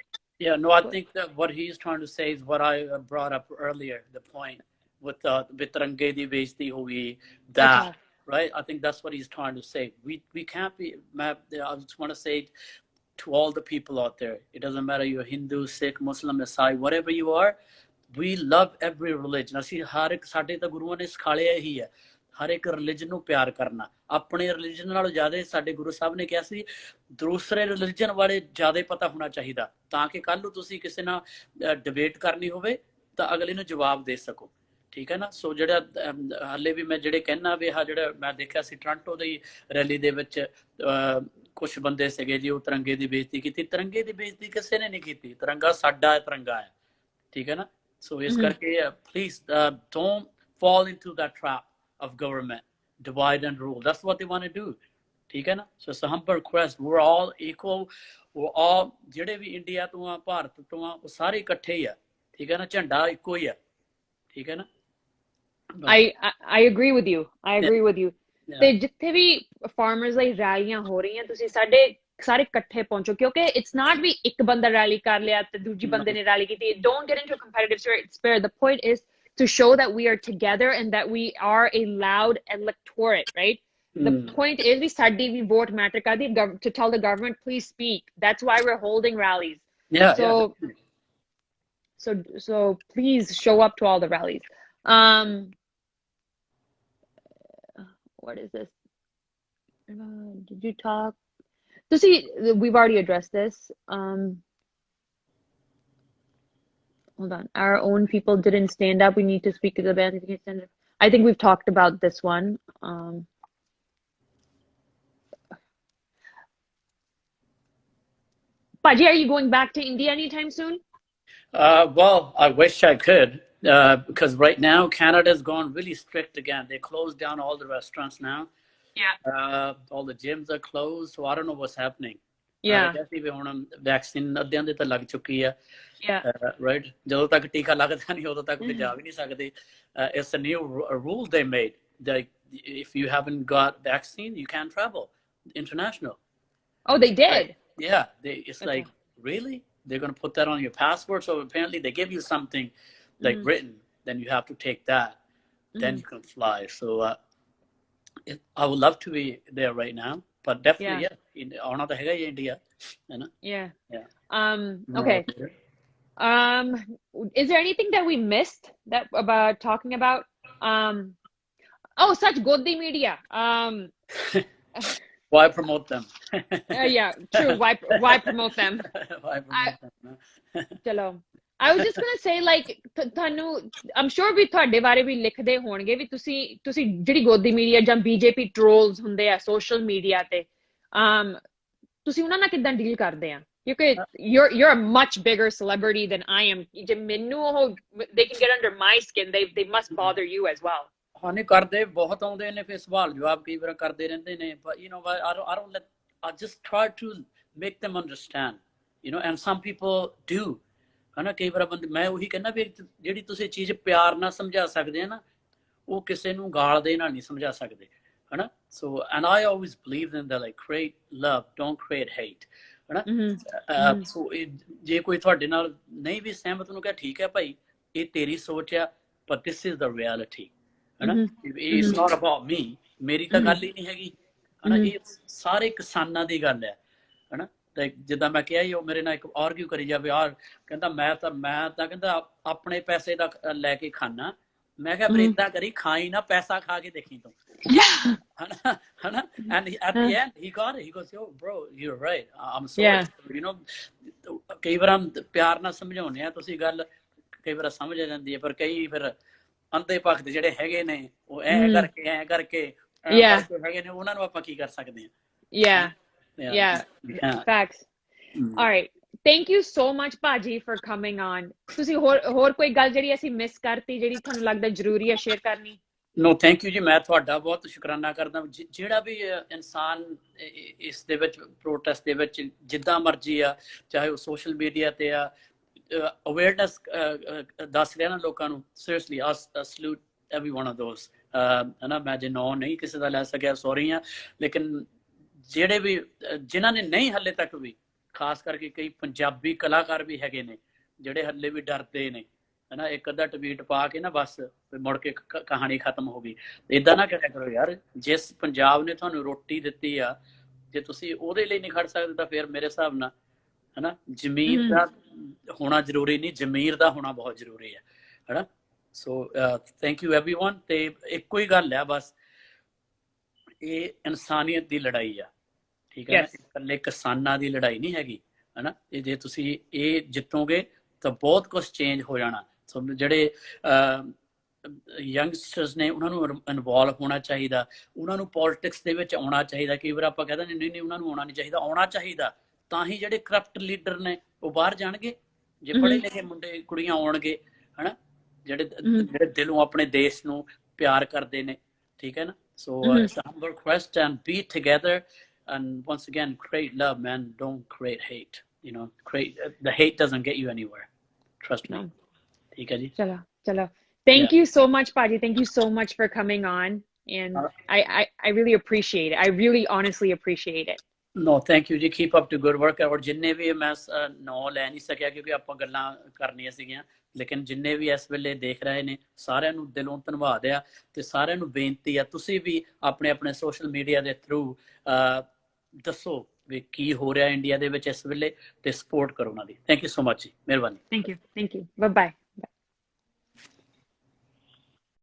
No, I think that what he's trying to say is what I brought up earlier, the point with Tirange di bejti hogi, that. Right, I think that's what he's trying to say. We can't be. I just want to say to all the people out there, it doesn't matter you're Hindu, Sikh, Muslim, Isai, whatever you are. We love every religion. ਅਸੀਂ ਹਰ ਇੱਕ, ਸਾਡੇ ਤਾਂ ਗੁਰੂਆਂ ਨੇ ਸਿਖਾਲਿਆ ਹੀ ਹੈ ਹਰ ਇੱਕ religion ਨੂੰ ਪਿਆਰ ਕਰਨਾ। ਆਪਣੇ ਰਿਲੀਜਨ ਨਾਲੋਂ ਜ਼ਿਆਦਾ ਸਾਡੇ ਗੁਰੂ ਸਾਹਿਬ ਨੇ ਕਿਹਾ ਸੀ ਦੂਸਰੇ ਰਿਲੀਜਨ ਬਾਰੇ ਜ਼ਿਆਦਾ ਪਤਾ ਹੋਣਾ ਚਾਹੀਦਾ, ਤਾਂ ਕਿ ਕੱਲ ਨੂੰ ਤੁਸੀਂ ਕਿਸੇ ਨਾਲ ਡਿਬੇਟ ਕਰਨੀ ਹੋਵੇ ਤਾਂ ਅਗਲੇ ਨੂੰ ਜਵਾਬ ਦੇ ਸਕੋ, ਠੀਕ ਹੈ ਨਾ। ਸੋ ਜਿਹੜਾ ਹਾਲੇ ਵੀ ਮੈਂ ਜਿਹੜੇ ਕਹਿਣਾ ਵੀ ਜਿਹੜਾ ਮੈਂ ਦੇਖਿਆ ਸੀ ਟੋਰਾਂਟੋ ਦੀ ਰੈਲੀ ਦੇ ਵਿੱਚ ਕੁਛ ਬੰਦੇ ਸੀਗੇ ਜੀ, ਉਹ ਤਿਰੰਗੇ ਦੀ ਬੇਇੱਜ਼ਤੀ ਕੀਤੀ। ਤਿਰੰਗੇ ਦੀ ਬੇਇੱਜ਼ਤੀ ਕਿਸੇ ਨੇ ਨਹੀਂ ਕੀਤੀ, ਤਿਰੰਗਾ ਸਾਡਾ ਤਿਰੰਗਾ ਹੈ, ਠੀਕ ਹੈ ਨਾ। ਸੋ ਇਸ ਕਰਕੇ please don't fall into that trap of government divide and rule. That's what they want to do, ਠੀਕ ਹੈ ਨਾ। So it's a humble request. We're all equal. We're all ਜਿਹੜੇ ਵੀ ਇੰਡੀਆ ਤੋਂ ਆ, ਭਾਰਤ ਤੋਂ ਆ, ਉਹ ਸਾਰੇ ਇਕੱਠੇ ਹੀ ਆ, ਠੀਕ ਹੈ ਨਾ। ਝੰਡਾ ਇੱਕੋ ਹੀ ਆ, ਠੀਕ ਹੈ ਨਾ। I agree with you. ਤੇ ਜਿੱਥੇ ਵੀ ਫਾਰਮਰਸ ਲਈ ਰੈਲੀਆਂ ਹੋ ਰਹੀਆਂ ਤੁਸੀਂ ਸਾਡੇ ਸਾਰੇ ਇਕੱਠੇ ਪਹੁੰਚੋ, ਕਿਉਂਕਿ it's not ਵੀ ਇੱਕ ਬੰਦਾ ਰੈਲੀ ਕਰ ਲਿਆ ਤੇ ਦੂਜੀ ਬੰਦੇ ਨੇ ਰੈਲੀ ਕੀਤੀ. Don't get into a competitive spirit. The point is to show that we are together and that we are a loud electorate, right? The point is we ਸਾਡੀ ਵੀ vote matter ਕਰਦੀ, to tell the government please speak. That's why we're holding rallies. So please show up to all the rallies. What is this? Did you talk? We've already addressed this. Hold on. Our own people didn't stand up. We need to speak to the band. I think we've talked about this one. Bhaaji, are you going back to India anytime soon? Well, I wish I could, because right now Canada's gone really strict again. They closed down all the restaurants now. Yeah. All the gyms are closed, so I don't know what's happening. Yeah. Vaccine ਅੱਧਿਆਂ ਦੇ ਤਾਂ ਲੱਗ ਚੁੱਕੀ ਆ right ਜਦੋਂ ਤੱਕ ਟੀਕਾ ਲੱਗਦਾ ਨਹੀਂ ਉਦੋਂ ਤੱਕ ਤੇ ਜਾ ਵੀ ਨਹੀਂ ਸਕਦੇ it's a new rule they made that if you haven't got vaccine you can't travel international. Oh, they did? Yeah, it's like, really? They're going to put that on your passport? So apparently they give you something like written, then you have to take that, then you can fly. So I would love to be there right now, but definitely, auna ta hega India, hai na? Yeah. Okay. Is there anything that we missed that about talking about? Oh, such Godi media. Why promote them? Yeah, true. Why promote them? Why promote them? Chalo. I was just gonna say, like, I'm sure ਵੀ ਤੁਹਾਡੇ ਬਾਰੇ ਵੀ ਲਿਖਦੇ ਹੋਣਗੇ ਵੀ ਤੁਸੀਂ ਜਿਹੜੀ ਗੋਦੀ media ਜਾਂ BJP ਟ੍ਰੋਲਸ ਹੁੰਦੇ ਆ ਸੋਸ਼ਲ ਮੀਡੀਆ ਤੇ ਤੁਸੀਂ ਉਹਨਾਂ ਨਾਲ ਕਿੱਦਾਂ ਡੀਲ ਕਰਦੇ ਆ ਕਿਉਂਕਿ you're a much bigger celebrity than I am. ਜੇ ਮੈਨੂੰ ਉਹ they can get under my skin, they must bother you as well. ਹਾਂ ਨਹੀਂ ਕਰਦੇ ਬਹੁਤ ਆਉਂਦੇ ਨੇ ਫਿਰ ਸਵਾਲ ਜਵਾਬ ਕਈ ਵਾਰ ਕਰਦੇ ਰਹਿੰਦੇ ਨੇ but you know I don't let I just try to make them understand, you know, and some people do ਹਨਾ ਕਈ ਵਾਰ ਬੰਦੇ ਮੈਂ ਉਹੀ ਕਹਿੰਦਾ ਵੀ ਜਿਹੜੀ ਤੁਸੀਂ ਚੀਜ਼ ਪਿਆਰ ਨਾਲ ਸਮਝਾ ਸਕਦੇ ਆ ਨਾ ਉਹ ਕਿਸੇ ਨੂੰ ਗਾਲ ਦੇ ਨਾਲ ਨਹੀਂ ਸਮਝਾ ਸਕਦੇ ਹਨਾ so and I always believe in that, like, create love, don't create hate ਹਨਾ so ਜੇ ਕੋਈ ਤੁਹਾਡੇ ਨਾਲ ਨਹੀਂ ਵੀ ਸਹਿਮਤ ਉਹਨੂੰ ਕਹੇ ਠੀਕ ਹੈ ਭਾਈ ਇਹ ਤੇਰੀ ਸੋਚ ਆ but this is the reality ਹਨਾ it's not about me, ਮੇਰੀ ਤਾਂ ਗੱਲ ਹੀ ਨਹੀਂ ਹੈਗੀ ਹਨਾ ਇਹ ਸਾਰੇ ਕਿਸਾਨਾਂ ਦੀ ਗੱਲ ਹੈ ਹਨਾ ਜਿੱਦਾਂ ਮੈਂ ਕਿਹਾ ਉਹ ਮੇਰੇ ਨਾਲ ਇੱਕ ਆਰਗਿਊ ਕਰੀ ਜਾਵੇ ਯਾਰ ਕਹਿੰਦਾ ਮੈਂ ਤਾਂ ਕਹਿੰਦਾ ਆਪਣੇ ਪੈਸੇ ਦਾ ਲੈ ਕੇ ਖਾਣਾ ਮੈਂ ਕਿਹਾ ਫਿਰ ਏਦਾਂ ਕਰੀ ਖਾਈ ਨਾ ਪੈਸਾ ਖਾ ਕੇ ਦੇਖੀ ਤੂੰ ਹਨਾ and at the end he got it, he goes yo bro you're right I'm sorry you know ਕਈ ਵਾਰ ਪਿਆਰ ਨਾਲ ਸਮਝਾਉਂਦੇ ਆ ਤੁਸੀਂ ਗੱਲ ਕਈ ਵਾਰ ਸਮਝ ਆ ਜਾਂਦੀ ਹੈ ਪਰ ਕਈ ਫਿਰ ਅੰਧੇ ਭਗਤ ਜਿਹੜੇ ਹੈਗੇ ਨੇ ਉਹ ਐ ਕਰਕੇ ਹੈਗੇ ਨੇ ਉਹਨਾਂ ਨੂੰ ਆਪਾਂ ਕੀ ਕਰ ਸਕਦੇ ਆ Yeah, facts. All right, thank you so much Bhaaji for coming on. ਤੁਸੀਂ ਹੋਰ ਕੋਈ ਗੱਲ ਜਿਹੜੀ ਅਸੀਂ ਮਿਸ ਕਰਤੀ ਜਿਹੜੀ ਤੁਹਾਨੂੰ ਲੱਗਦਾ ਜ਼ਰੂਰੀ ਹੈ ਸ਼ੇਅਰ ਕਰਨੀ? No, thank you ਜੀ ਮੈਂ ਤੁਹਾਡਾ ਬਹੁਤ ਸ਼ੁਕਰਾਨਾ ਕਰਦਾ ਜਿਹੜਾ ਵੀ ਇਨਸਾਨ ਇਸ ਦੇ ਵਿੱਚ ਪ੍ਰੋਟੈਸਟ ਦੇ ਵਿੱਚ ਜਿੱਦਾਂ ਮਰਜ਼ੀ ਆ ਚਾਹੇ ਉਹ ਸੋਸ਼ਲ ਮੀਡੀਆ ਤੇ ਆ ਅਵੇਅਰਨੈਸ ਦੱਸ ਰਿਹਾ ਨਾ ਲੋਕਾਂ ਨੂੰ seriously I salute every one of those ਹਨਾ ਮੈਂ ਜੇ ਨਾਂ ਨਹੀਂ ਕਿਸੇ ਦਾ ਲੈ ਸਕਿਆ ਸੌਰੀ ਆ ਲੇਕਿਨ ਜਿਹੜੇ ਵੀ ਜਿਨ੍ਹਾਂ ਨੇ ਨਹੀਂ ਹੱਲੇ ਤੱਕ ਵੀ ਖਾਸ ਕਰਕੇ ਕਈ ਪੰਜਾਬੀ ਕਲਾਕਾਰ ਵੀ ਹੈਗੇ ਨੇ ਜਿਹੜੇ ਹੱਲੇ ਵੀ ਡਰਦੇ ਨੇ ਹਨਾ ਇੱਕ ਅੱਧਾ ਟਵੀਟ ਪਾ ਕੇ ਨਾ ਬਸ ਮੁੜ ਕੇ ਕਹਾਣੀ ਖਤਮ ਹੋ ਗਈ ਏਦਾਂ ਨਾ ਕਰਿਆ ਕਰੋ ਯਾਰ ਜਿਸ ਪੰਜਾਬ ਨੇ ਤੁਹਾਨੂੰ ਰੋਟੀ ਦਿੱਤੀ ਆ ਜੇ ਤੁਸੀਂ ਉਹਦੇ ਲਈ ਨਹੀਂ ਖੜ ਸਕਦੇ ਤਾਂ ਫਿਰ ਮੇਰੇ ਹਿਸਾਬ ਨਾਲ ਹਨਾ ਜ਼ਮੀਰ ਦਾ ਹੋਣਾ ਜ਼ਰੂਰੀ ਨਹੀਂ ਜ਼ਮੀਰ ਦਾ ਹੋਣਾ ਬਹੁਤ ਜ਼ਰੂਰੀ ਹੈ ਹਨਾ ਸੋ ਥੈਂਕ ਯੂ ਐਵਰੀਵਨ ਤੇ ਇੱਕੋ ਹੀ ਗੱਲ ਆ ਬਸ ਇਹ ਇਨਸਾਨੀਅਤ ਦੀ ਲੜਾਈ ਆ ਠੀਕ ਹੈ ਇਕੱਲੇ ਕਿਸਾਨਾਂ ਦੀ ਲੜਾਈ ਨਹੀਂ ਹੈਗੀ ਹਨਾ ਇਹ ਜੇ ਤੁਸੀਂ ਇਹ ਜਿੱਤੋਗੇ ਤਾਂ ਬਹੁਤ ਕੁਝ ਚੇਂਜ ਹੋ ਜਾਣਾ ਸੋ ਜਿਹੜੇ ਯੰਗਸਟਰਸ ਨੇ ਉਹਨਾਂ ਨੂੰ ਇਨਵੋਲਵ ਹੋਣਾ ਚਾਹੀਦਾ ਉਹਨਾਂ ਨੂੰ ਪੋਲਿਟਿਕਸ ਦੇ ਵਿੱਚ ਆਉਣਾ ਚਾਹੀਦਾ ਕਈ ਵਾਰ ਆਪਾਂ ਕਹਿੰਦੇ ਨਹੀਂ ਉਹਨਾਂ ਨੂੰ ਆਉਣਾ ਨਹੀਂ ਚਾਹੀਦਾ ਆਉਣਾ ਚਾਹੀਦਾ ਤਾਂ ਹੀ ਜਿਹੜੇ ਕਰਪਟ ਲੀਡਰ ਨੇ ਉਹ ਬਾਹਰ ਜਾਣਗੇ ਜੇ ਪੜ੍ਹੇ ਲਿਖੇ ਮੁੰਡੇ ਕੁੜੀਆਂ ਆਉਣਗੇ ਹਨਾ ਜਿਹੜੇ ਦਿਲੋਂ ਆਪਣੇ ਦੇਸ਼ ਨੂੰ ਪਿਆਰ ਕਰਦੇ ਨੇ ਠੀਕ ਹੈ ਨਾ so it's a humble request and be together and once again create love man, don't create hate, you know, the hate doesn't get you anywhere, trust me. ठीक है जी चलो thank you so much Bhaaji, thank you so much for coming on and I really appreciate it, I really honestly appreciate it. No, thank you ji, keep up the good work और जिन्ने भी मैं ਨਾਂ ਲੈ ਨਹੀਂ ਸਕਿਆ ਕਿਉਂਕਿ ਆਪਾਂ ਗੱਲਾਂ ਕਰਨੀਆਂ ਸੀਗੀਆਂ ਲੇਕਿਨ ਜਿੰਨੇ ਵੀ ਇਸ ਵੇਲੇ ਦੇਖ ਰਹੇ ਨੇ ਸਾਰਿਆਂ ਨੂੰ ਦਿਲੋਂ ਧੰਨਵਾਦ ਆ ਤੇ ਸਾਰਿਆਂ ਨੂੰ ਬੇਨਤੀ ਆ ਤੁਸੀਂ ਵੀ ਆਪਣੇ ਸੋਸ਼ਲ ਮੀਡੀਆ ਦੇ ਥਰੂ ਦੱਸੋ ਵੀ ਕੀ ਹੋ ਰਿਹਾ ਇੰਡੀਆ ਦੇ ਵਿੱਚ ਇਸ ਵੇਲੇ ਤੇ ਸਪੋਰਟ ਕਰੋ ਉਹਨਾਂ ਦੀ ਥੈਂਕ ਯੂ ਸੋ ਮਚ ਜੀ ਮਿਹਰਬਾਨੀ ਥੈਂਕ ਯੂ ਬਾਏ ਬਾਏ